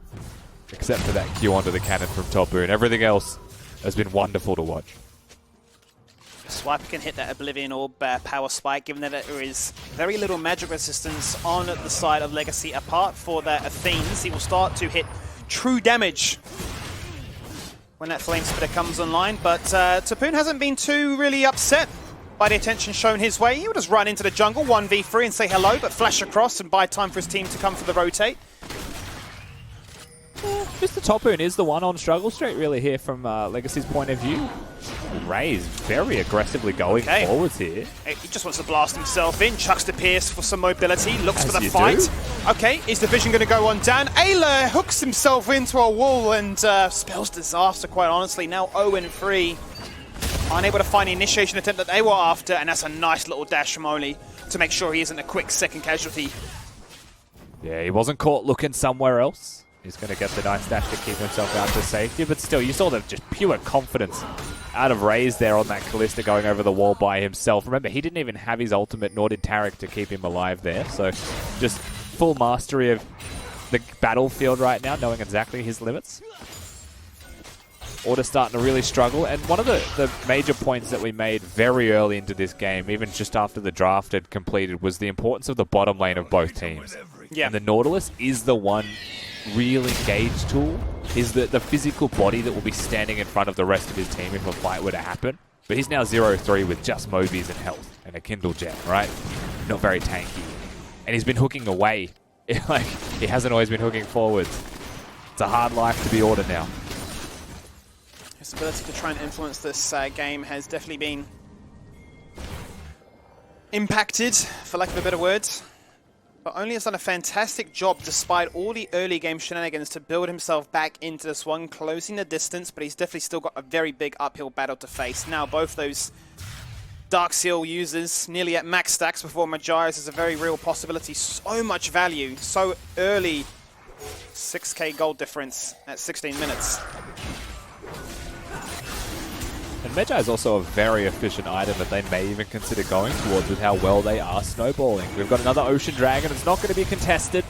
except for that Q onto the cannon from Topu, and everything else has been wonderful to watch. Swiper can hit that Oblivion Orb power spike, given that there is very little magic resistance on the side of Legacy. Apart for the Athenes, he will start to hit true damage when that Flame Spitter comes online, but Tapoon hasn't been too really upset by the attention shown his way. He'll just run into the jungle, 1v3 and say hello, but flash across and buy time for his team to come for the rotate. Mr. Topoon is the one on struggle street really here from Legacy's point of view. Ray's very aggressively going forwards here. He just wants to blast himself in, chucks the Pierce for some mobility, looks As for the you fight. do. Okay, is the vision going to go on down? Ayla hooks himself into a wall and spells disaster, quite honestly. Now 0-3. Unable to find the initiation attempt that they were after, and that's a nice little dash from Oli to make sure he isn't a quick second casualty. Yeah, he wasn't caught looking somewhere else. He's going to get the nice dash to keep himself out to safety, but still, you saw the just pure confidence out of Raze there on that Callista going over the wall by himself. Remember, he didn't even have his ultimate, nor did Tarek to keep him alive there, so just full mastery of the battlefield right now, knowing exactly his limits. Order starting to really struggle, and one of the major points that we made very early into this game, even just after the draft had completed, was the importance of the bottom lane of both teams. Yeah. And the Nautilus is the one real engaged tool, is the physical body that will be standing in front of the rest of his team if a fight were to happen. But he's now 0-3 with just Mobies and health and a Kindle Gem, right? Not very tanky. And he's been hooking away. Like, he hasn't always been hooking forwards. It's a hard life to be Order now. His ability to try and influence this game has definitely been impacted, for lack of a better word. But Only has done a fantastic job, despite all the early game shenanigans, to build himself back into this one, closing the distance, but he's definitely still got a very big uphill battle to face. Now both those Dark Seal users nearly at max stacks before Magiris is a very real possibility. So much value, so early. 6k gold difference at 16 minutes. And Magi is also a very efficient item that they may even consider going towards with how well they are snowballing. We've got another Ocean Dragon. It's not going to be contested.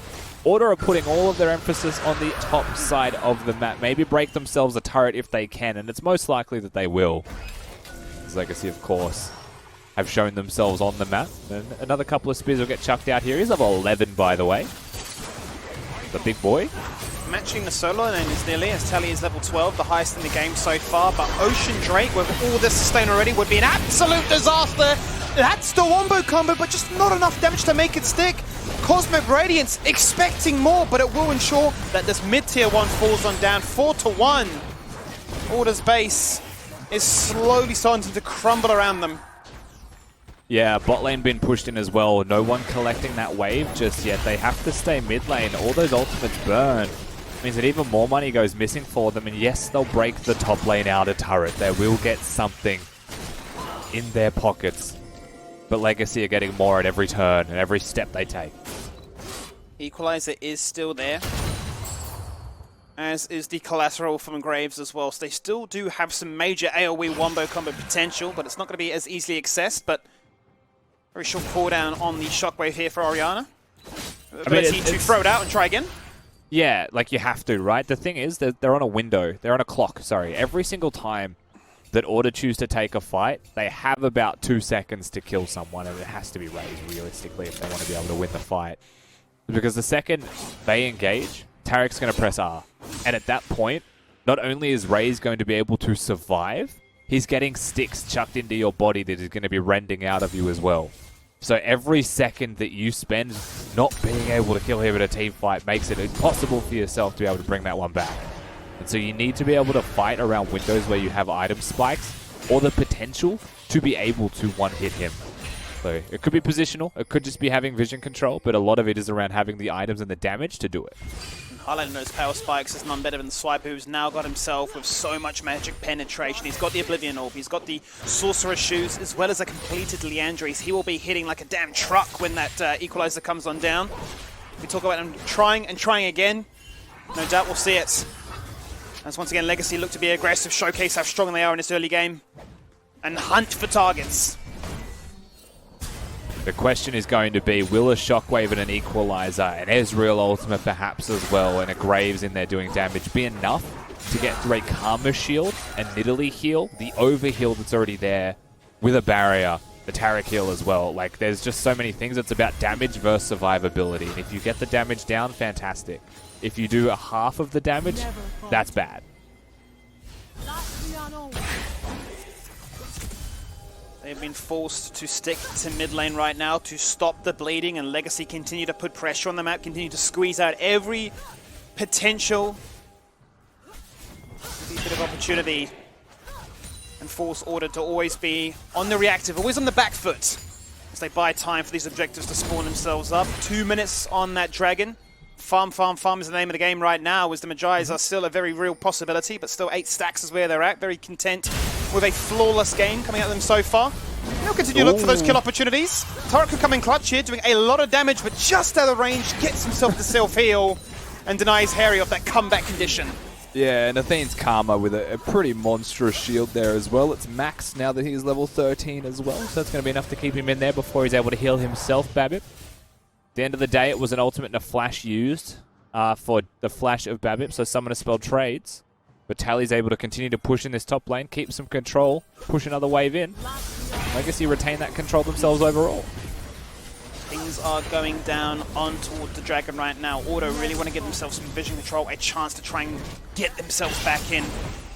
Order are putting all of their emphasis on the top side of the map. Maybe break themselves a turret if they can, and it's most likely that they will. Legacy, of course, have shown themselves on the map. And another couple of spears will get chucked out here. He's level 11, by the way. The big boy. Matching the solo lane is nearly, as Tally is level 12, the highest in the game so far. But Ocean Drake, with all this sustain already, would be an absolute disaster. That's the wombo combo, but just not enough damage to make it stick. Cosmic Radiance expecting more, but it will ensure that this mid-tier one falls on down 4-1. Order's base is slowly starting to crumble around them. Yeah, bot lane been pushed in as well. No one collecting that wave just yet. They have to stay mid lane. All those ultimates burn. Means that even more money goes missing for them. And yes, they'll break the top lane outer turret. They will get something in their pockets. But Legacy are getting more at every turn and every step they take. Equalizer is still there, as is the collateral from Graves as well. So they still do have some major AoE wombo combo potential, but it's not going to be as easily accessed. But very short cooldown on the shockwave here for Orianna. Ability to throw it out and try again. Yeah, like you have to, right? The thing is that they're on a window. They're on a clock, sorry. Every single time that Order choose to take a fight, they have about 2 seconds to kill someone, and it has to be raised realistically if they want to be able to win the fight. Because the second they engage, Tarek's going to press R. And at that point, not only is Raze going to be able to survive, he's getting sticks chucked into your body that is going to be rending out of you as well. So every second that you spend not being able to kill him in a team fight makes it impossible for yourself to be able to bring that one back. And so you need to be able to fight around windows where you have item spikes or the potential to be able to one-hit him. So it could be positional, it could just be having vision control, but a lot of it is around having the items and the damage to do it. Highlighting those power spikes is none better than Swiper, who's now got himself with so much magic penetration. He's got the Oblivion Orb, he's got the Sorcerer's Shoes, as well as a completed Leandries. He will be hitting like a damn truck when that Equalizer comes on down. We talk about him trying and trying again. No doubt we'll see it. As once again, Legacy look to be aggressive, showcase how strong they are in this early game, and hunt for targets. The question is going to be, will a Shockwave and an Equalizer, an Ezreal ultimate perhaps as well, and a Graves in there doing damage be enough to get through a Karma Shield and Nidalee heal, the overheal that's already there, with a barrier, the Taric heal as well. Like, there's just so many things. It's about damage versus survivability. And if you get the damage down, fantastic. If you do a half of the damage, that's bad. They've been forced to stick to mid lane right now to stop the bleeding, and Legacy continue to put pressure on the map, continue to squeeze out every potential bit of opportunity, and force Order to always be on the reactive, always on the back foot, as they buy time for these objectives to spawn themselves up. 2 minutes on that dragon. Farm, farm, farm is the name of the game right now, as the Magi's are still a very real possibility, but still 8 stacks is where they're at. Very content with a flawless game coming at them so far. They'll continue to look for those kill opportunities. Turret could come in clutch here, doing a lot of damage, but just out of range, gets himself the self-heal and denies Harry of that comeback condition. Yeah, and Athene's Karma with a pretty monstrous shield there as well. It's max now that he's level 13 as well, so that's going to be enough to keep him in there before he's able to heal himself, Babip. At the end of the day, it was an ultimate and a flash used for the flash of Babip, so Summoner Spell trades. But Tally's able to continue to push in this top lane, keep some control, push another wave in. Legacy retain that control themselves overall. Things are going down on toward the dragon right now. Order really want to give themselves some vision control, a chance to try and get themselves back in.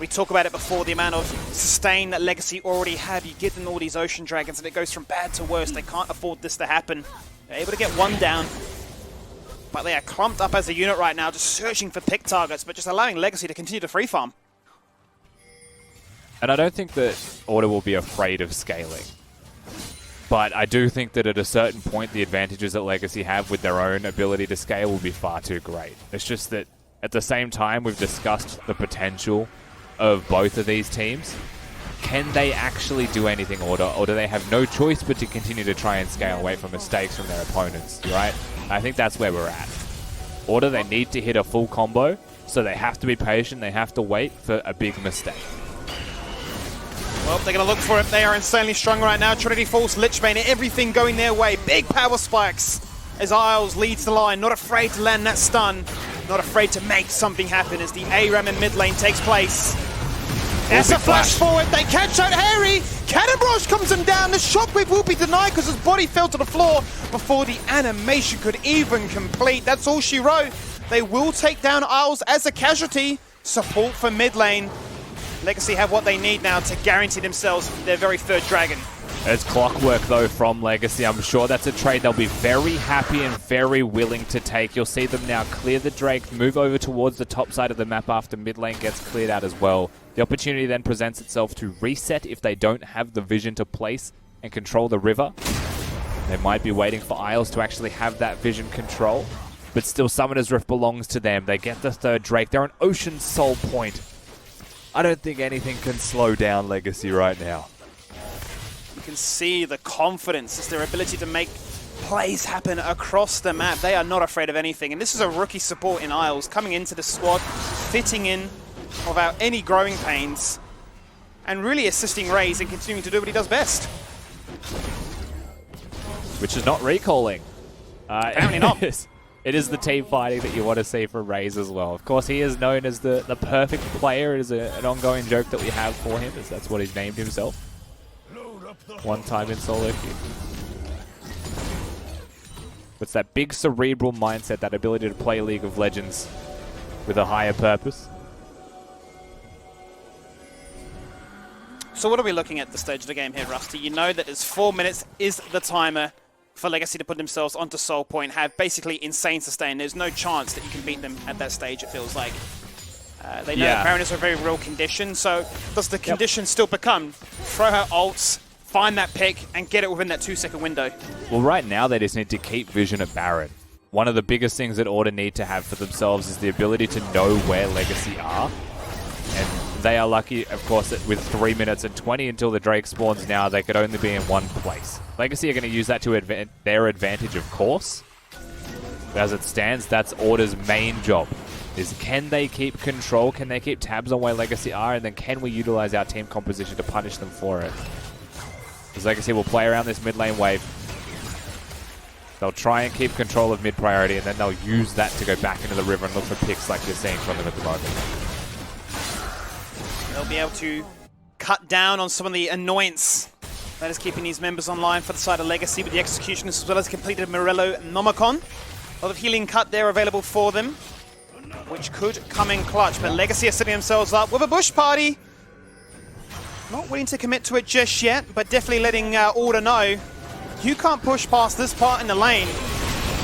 We talk about it before, the amount of sustain that Legacy already have. You get them all these ocean dragons and it goes from bad to worse. They can't afford this to happen. They're able to get one down, but they are clumped up as a unit right now, just searching for pick targets, but just allowing Legacy to continue to free farm. And I don't think that Order will be afraid of scaling. But I do think that at a certain point, the advantages that Legacy have with their own ability to scale will be far too great. It's just that at the same time, we've discussed the potential of both of these teams. Can they actually do anything, Order, or do they have no choice but to continue to try and scale away from mistakes from their opponents, right? I think that's where we're at. Order, they need to hit a full combo, so they have to be patient, they have to wait for a big mistake. Well, they're going to look for it. They are insanely strong right now. Trinity Force, Lichbane, everything going their way. Big power spikes as Isles leads the line. Not afraid to land that stun. Not afraid to make something happen as the ARAM in mid lane takes place. There's a flash forward. They catch out Harry. Cannon Barrage comes him down. The Shockwave will be denied because his body fell to the floor before the animation could even complete. That's all she wrote. They will take down Isles as a casualty. Support for mid lane. Legacy have what they need now to guarantee themselves their very third dragon. It's clockwork, though, from Legacy. I'm sure that's a trade they'll be very happy and very willing to take. You'll see them now clear the Drake, move over towards the top side of the map after mid lane gets cleared out as well. The opportunity then presents itself to reset if they don't have the vision to place and control the river. They might be waiting for Isles to actually have that vision control, but still Summoner's Rift belongs to them. They get the third Drake. They're an Ocean Soul Point. I don't think anything can slow down Legacy right now. You can see the confidence, it's their ability to make plays happen across the map. They are not afraid of anything. And this is a rookie support in Isles coming into the squad, fitting in without any growing pains, and really assisting Raze and continuing to do what he does best. Which is not recalling. Apparently not. It is the team fighting that you want to see from Raze as well. Of course, he is known as the perfect player. It is an ongoing joke that we have for him, as that's what he's named himself. One time in solo queue. It's that big cerebral mindset, that ability to play League of Legends with a higher purpose. So what are we looking at this stage of the game here, Rusty? You know that it's 4 minutes is the timer for Legacy to put themselves onto Soul Point, have basically insane sustain. There's no chance that you can beat them at that stage, it feels like. They know that Baron is a very real condition, so does the condition still become throw her ults, find that pick, and get it within that 2-second window? Well, right now they just need to keep vision at Baron. One of the biggest things that Order need to have for themselves is the ability to know where Legacy are. And they are lucky, of course, that with 3 minutes and 20 until the Drake spawns now, they could only be in one place. Legacy are going to use that to their advantage, of course. But as it stands, that's Order's main job. Is can they keep control? Can they keep tabs on where Legacy are? And then can we utilize our team composition to punish them for it? Because Legacy will play around this mid lane wave. They'll try and keep control of mid priority, and then they'll use that to go back into the river and look for picks like you're seeing from them at the moment. They'll be able to cut down on some of the annoyance that is keeping these members online for the side of Legacy with the execution, as well as completed Morello Nomicon. A lot of healing cut there available for them, which could come in clutch, but Legacy are setting themselves up with a bush party. Not willing to commit to it just yet, but definitely letting Order know, you can't push past this part in the lane.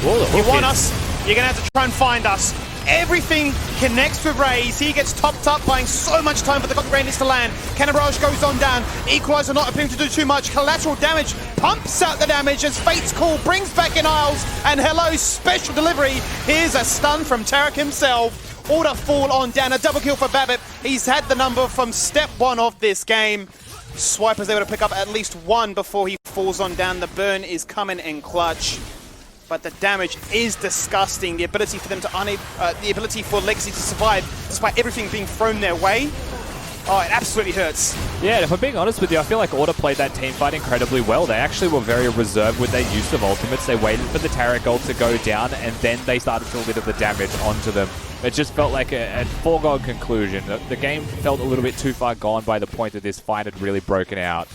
You want us, you're going to have to try and find us. Everything connects with Raze. He gets topped up, buying so much time for the Rangers to land. Cannon goes on down. Equalizer not appearing to do too much. Collateral damage pumps out the damage as Fate's Call brings back in Isles. And hello, special delivery. Here's a stun from Tarek himself. Order fall on down. A double kill for Babbitt. He's had the number from step one of this game. Swiper's able to pick up at least one before he falls on down. The burn is coming in clutch. But the damage is disgusting. The ability for them to the ability for Legacy to survive despite everything being thrown their way. Oh, it absolutely hurts. Yeah, and if I'm being honest with you, I feel like Order played that team fight incredibly well. They actually were very reserved with their use of ultimates. They waited for the Tarek ult to go down, and then they started to a bit of the damage onto them. It just felt like a foregone conclusion. The game felt a little bit too far gone by the point that this fight had really broken out.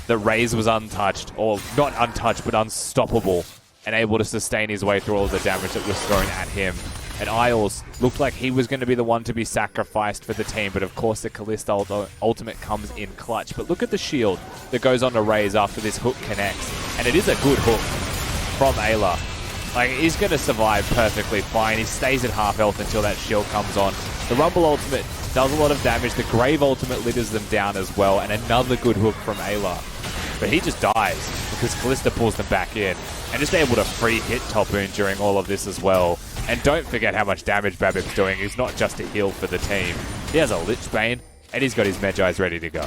The Raze was untouched, or not untouched, but unstoppable, and able to sustain his way through all of the damage that was thrown at him. And Isles looked like he was going to be the one to be sacrificed for the team, but of course the Kalista ultimate comes in clutch. But look at the shield that goes on to Raze after this hook connects. And it is a good hook from Ayla. Like, he's going to survive perfectly fine. He stays at half health until that shield comes on. The Rumble ultimate does a lot of damage. The Grave ultimate litters them down as well. And another good hook from Ayla. But he just dies because Kalista pulls them back in. And just able to free hit Topoon during all of this as well. And don't forget how much damage Babbitt's doing. He's not just a heal for the team. He has a Lich Bane, and he's got his Medjais ready to go.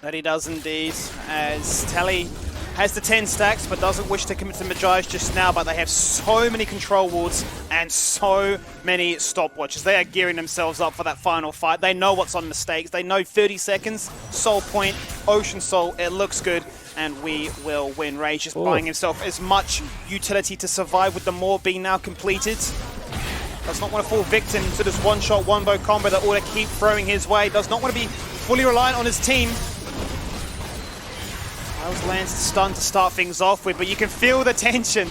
That he does indeed, as Tally has the 10 stacks, but doesn't wish to commit to Medjais just now, but they have so many control wards and so many stopwatches. They are gearing themselves up for that final fight. They know what's on the stakes. They know 30 seconds, Soul Point, Ocean Soul, it looks good, and we will win. Rage just buying himself as much utility to survive with the Maw being now completed. Does not want to fall victim to this one-shot, one-bow combo that Order keep throwing his way. Does not want to be fully reliant on his team. Miles lands the stun to start things off with, but you can feel the tension.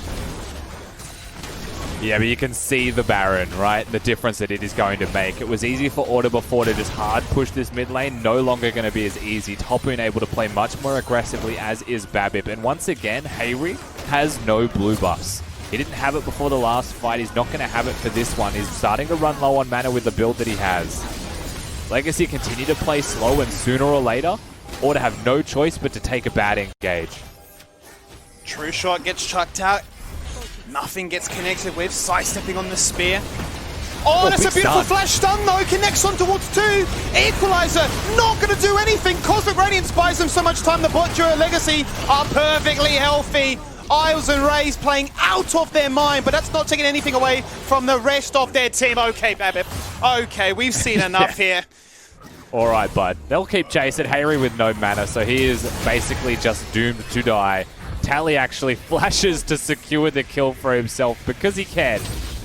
Yeah, but you can see the Baron, right? The difference that it is going to make. It was easy for Order before to just hard push this mid lane. No longer going to be as easy. Topoon able to play much more aggressively, as is Babip. And once again, Hayri has no blue buffs. He didn't have it before the last fight. He's not going to have it for this one. He's starting to run low on mana with the build that he has. Legacy continue to play slow, and sooner or later, Order have no choice but to take a bad engage. True Shot gets chucked out. Nothing gets connected with. Sidestepping on the spear. Oh, that's a beautiful flash stun though. Connects on towards two. Equalizer not going to do anything. Cosmic Radiance buys them so much time. The bot duo Legacy are perfectly healthy. Isles and Raze playing out of their mind, but that's not taking anything away from the rest of their team. Okay, Babip. Okay, we've seen enough here. All right, bud. They'll keep chasing Hayri with no mana, so he is basically just doomed to die. Tally actually flashes to secure the kill for himself because he can.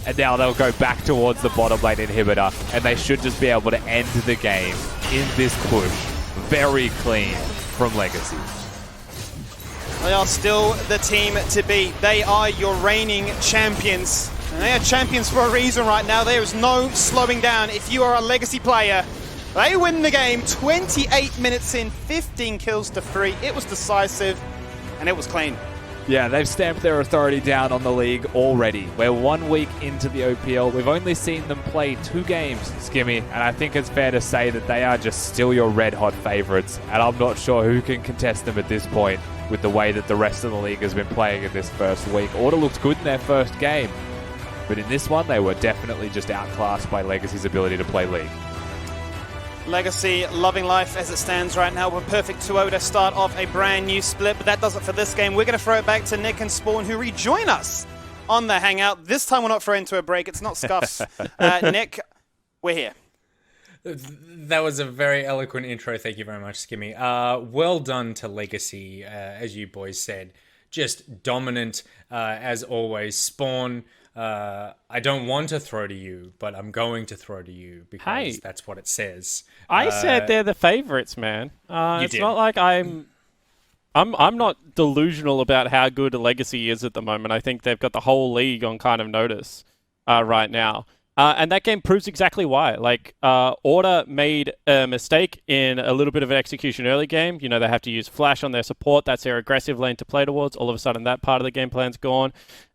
And now they'll go back towards the bottom lane inhibitor, and they should just be able to end the game in this push. Very clean from Legacy. They are still the team to beat. They are your reigning champions. And they are champions for a reason right now. There is no slowing down. If you are a Legacy player, they win the game 28 minutes in, 15 kills to 3. It was decisive, and it was clean. Yeah, they've stamped their authority down on the league already. We're 1 week into the OPL. We've only seen them play 2 games, Skimmy, and I think it's fair to say that they are just still your red-hot favourites, and I'm not sure who can contest them at this point with the way that the rest of the league has been playing in this first week. Order looked good in their first game, but in this one, they were definitely just outclassed by Legacy's ability to play League. Legacy loving life as it stands right now. We're perfect 2-0 to start off a brand new split, but that does it for this game. We're going to throw it back to Nick and Spawn, who rejoin us on the Hangout. This time we're not throwing to a break. It's not scuffs. Nick, we're here. That was a very eloquent intro. Thank you very much, Skimmy. Well done to Legacy, as you boys said. Just dominant, as always. Spawn, I don't want to throw to you, but I'm going to throw to you because that's what it says. I said they're the favourites, man. It's did. not like I'm not delusional about how good a Legacy is at the moment. I think they've got the whole league on kind of notice right now. And that game proves exactly why. Like, Order made a mistake in a little bit of an execution early game. You know, they have to use Flash on their support. That's their aggressive lane to play towards. All of a sudden, that part of the game plan's gone.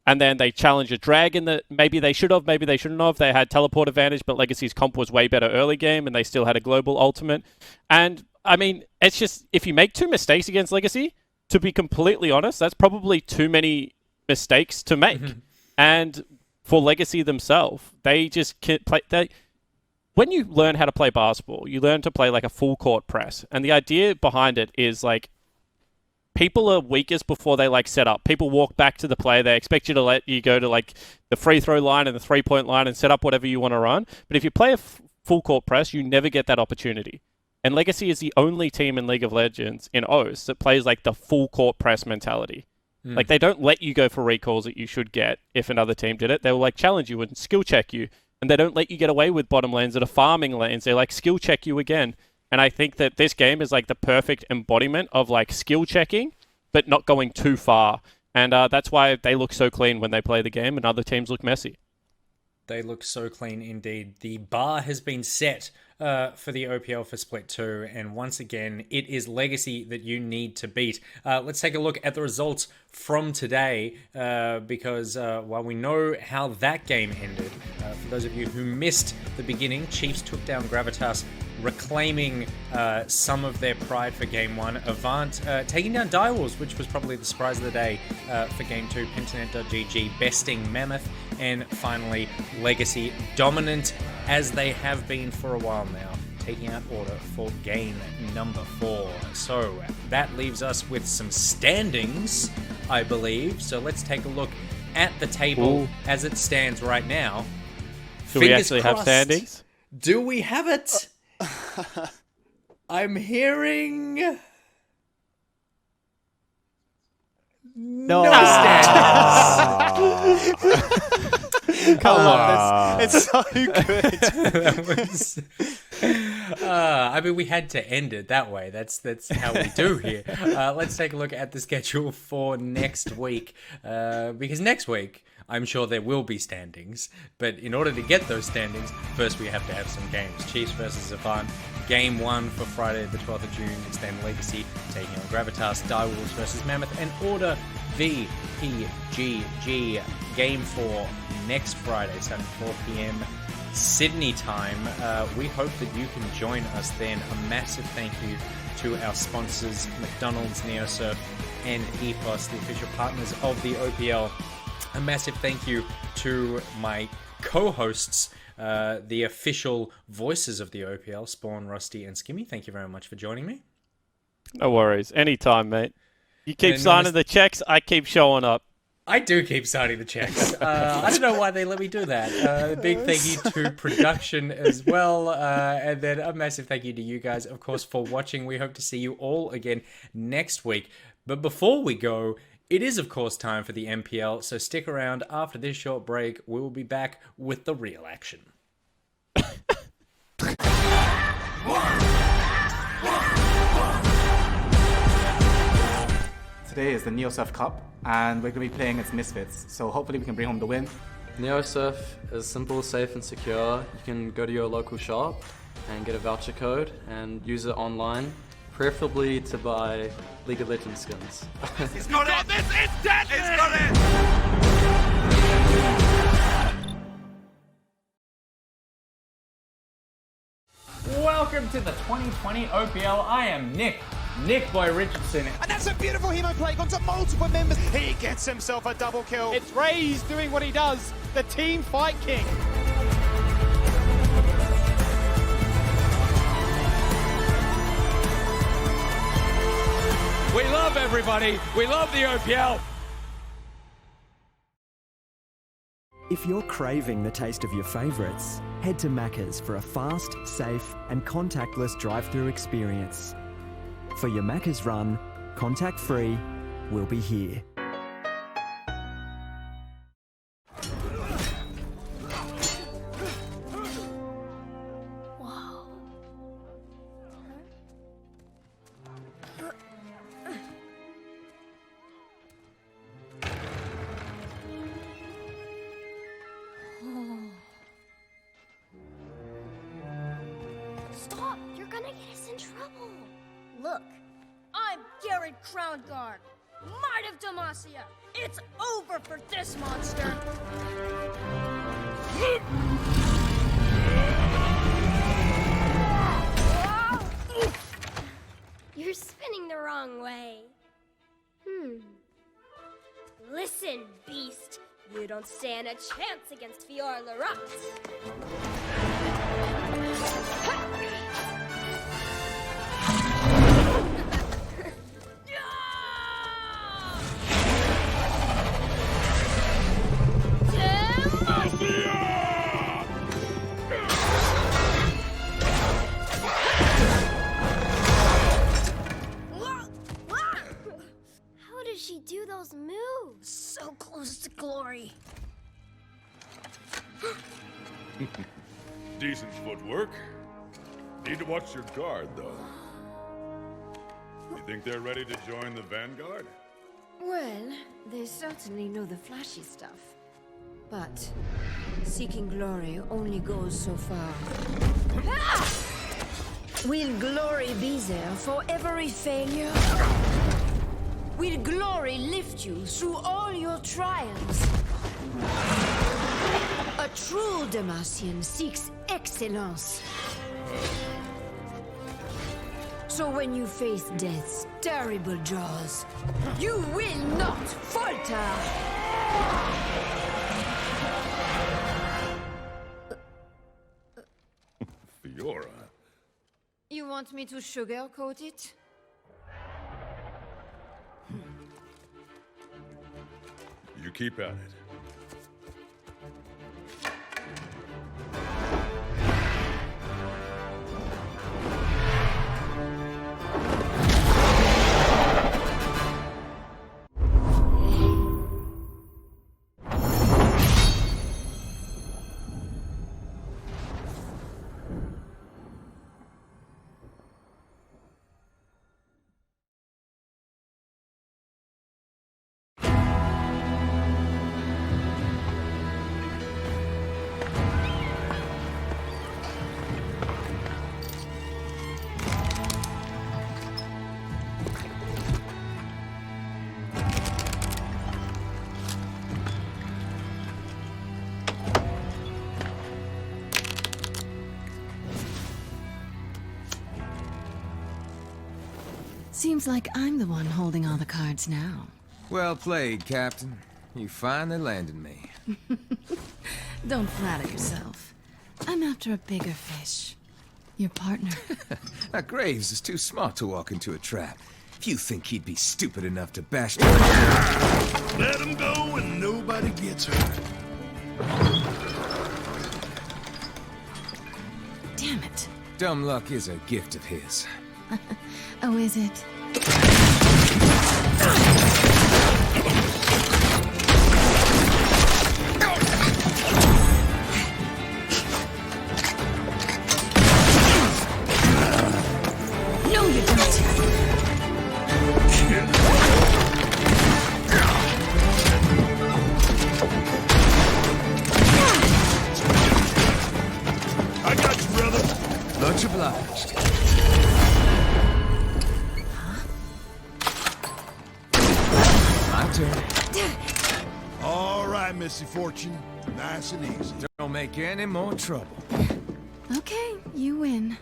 And then they challenge a dragon that maybe they should have, maybe they shouldn't have. They had teleport advantage, but Legacy's comp was way better early game, and they still had a global ultimate. And, I mean, it's just, if you make 2 mistakes against Legacy, to be completely honest, that's probably too many mistakes to make. And for Legacy themselves, they just can't play. When you learn how to play basketball, you learn to play like a full court press. And the idea behind it is like, people are weakest before they like set up. People walk back to the play. They expect you to let you go to like the free throw line and the 3-point line and set up whatever you want to run. But if you play a full court press, you never get that opportunity. And Legacy is the only team in League of Legends in OS that plays like the full court press mentality. Like, they don't let you go for recalls that you should get if another team did it. They will like challenge you and skill check you. And they don't let you get away with bottom lanes that are farming lanes. They like skill check you again. And I think that this game is like the perfect embodiment of like skill checking, but not going too far. And that's why they look so clean when they play the game and other teams look messy. They look so clean indeed. The bar has been set for the OPL for Split 2, and once again, it is Legacy that you need to beat. Let's take a look at the results from today, because while we know how that game ended, for those of you who missed the beginning, Chiefs took down Gravitas, reclaiming some of their pride for Game 1. Avant taking down Direwolves, which was probably the surprise of the day for Game 2. Pentanet.gg besting Mammoth. And finally, Legacy dominant as they have been for a while now, taking out Order for game number 4. So that leaves us with some standings, I believe. So let's take a look at the table as it stands right now. Do we actually have standings? Do we have it? I'm hearing no standings. Come on, it's so good. I mean, we had to end it that way. That's how we do here. Let's take a look at the schedule for next week, because next week I'm sure there will be standings. But in order to get those standings, first we have to have some games. Chiefs versus Avant. Game 1 for Friday the 12th of June. It's then Legacy taking on Gravitas. Direwolves versus Mammoth. And Order v PGG. Game 4 next Friday, starting 4 p.m. Sydney time. We hope that you can join us then. A massive thank you to our sponsors, McDonald's, NeoSurf, and Ethos, the official partners of the OPL. A massive thank you to my co-hosts, the official voices of the OPL, Spawn, Rusty, and Skimmy. Thank you very much for joining me. No worries. Anytime, mate. You keep signing the checks, I keep showing up. I do keep signing the checks. I don't know why they let me do that. Big thank you to production as well. And then a massive thank you to you guys, of course, for watching. We hope to see you all again next week. But before we go, it is, of course, time for the MPL. So stick around. After this short break, we will be back with the real action. Today is the NeoSurf Cup, and we're going to be playing against Misfits, so hopefully we can bring home the win. NeoSurf is simple, safe and secure. You can go to your local shop and get a voucher code and use it online Preferably to buy League of Legends skins. He's got it! This is deadly! He's got it! Welcome to the 2020 OPL. I am Nick Boy Richardson. And that's a beautiful hemo play onto multiple members. He gets himself a double kill. It's Raze doing what he does, the team fight king. We love everybody. We love the OPL. If you're craving the taste of your favourites, head to Macca's for a fast, safe and contactless drive-through experience. For your Macca's run, contact-free, we'll be here. Stop! You're gonna get us in trouble! Look, I'm Garrett Crownguard, Might of Demacia! It's over for this monster! You're spinning the wrong way. Listen, beast. You don't stand a chance against Fior Leroux. How does she do those moves? So close to glory. Decent footwork. Need to watch your guard, though. You think they're ready to join the Vanguard? Well, they certainly know the flashy stuff. But seeking glory only goes so far. Will glory be there for every failure? Will glory lift you through all your trials? A true Demacian seeks excellence. So when you face death's terrible jaws, you will not falter! Fiora. You want me to sugarcoat it? You keep at it. Seems like I'm the one holding all the cards now. Well played, Captain. You finally landed me. Don't flatter yourself. I'm after a bigger fish. Your partner. Now, Graves is too smart to walk into a trap. If you think he'd be stupid enough to bash... Let him go and nobody gets hurt. Damn it. Dumb luck is a gift of his. Oh, is it? No, you don't. I got you, brother. Much obliged. All right, Missy Fortune. Nice and easy. Don't make any more trouble. Okay, you win.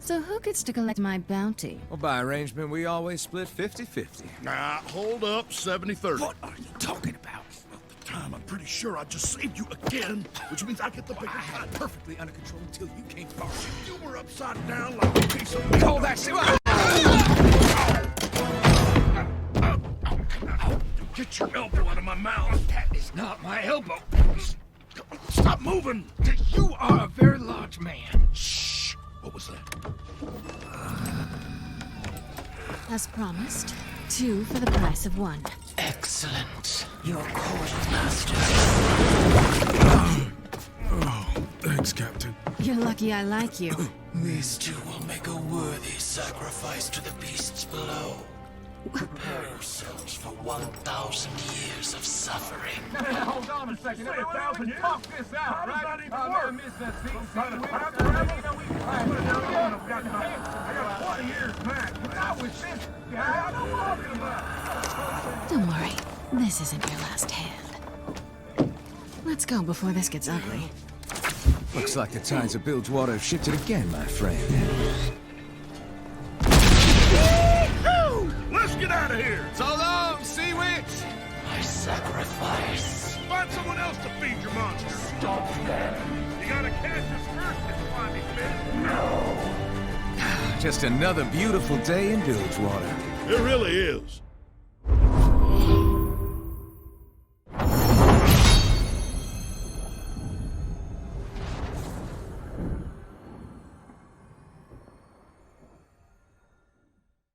So who gets to collect my bounty? Well, by arrangement, we always split 50-50. Nah, hold up, 70-30. What are you talking about? At the time, I'm pretty sure I just saved you again, which means I get the bigger I had it cut. perfectly under control until you came forward. You were upside down like a piece of... Call that shit. Get your elbow out of my mouth. That is not my elbow. Stop moving. You are a very large man. Shh. What was that? As promised, 2 for the price of 1. Excellent. Your quartermaster. Oh, thanks, Captain. You're lucky I like you. These two will make a worthy sacrifice to the beasts below. Prepare yourselves for 1,000 years of suffering. Hold on a second. Talk this out, right? I missed that scene. I got 20 years max. I was 50. I'm talking about. Don't worry, this isn't your last hand. Let's go before this gets ugly. Looks like the tides of Bilgewater have shifted again, my friend. Let's get out of here. So long, Sea Witch! My sacrifice. Find someone else to feed your monster. Stop them. You gotta catch us first, this slimy fish. No. Just another beautiful day in Bilgewater. It really is.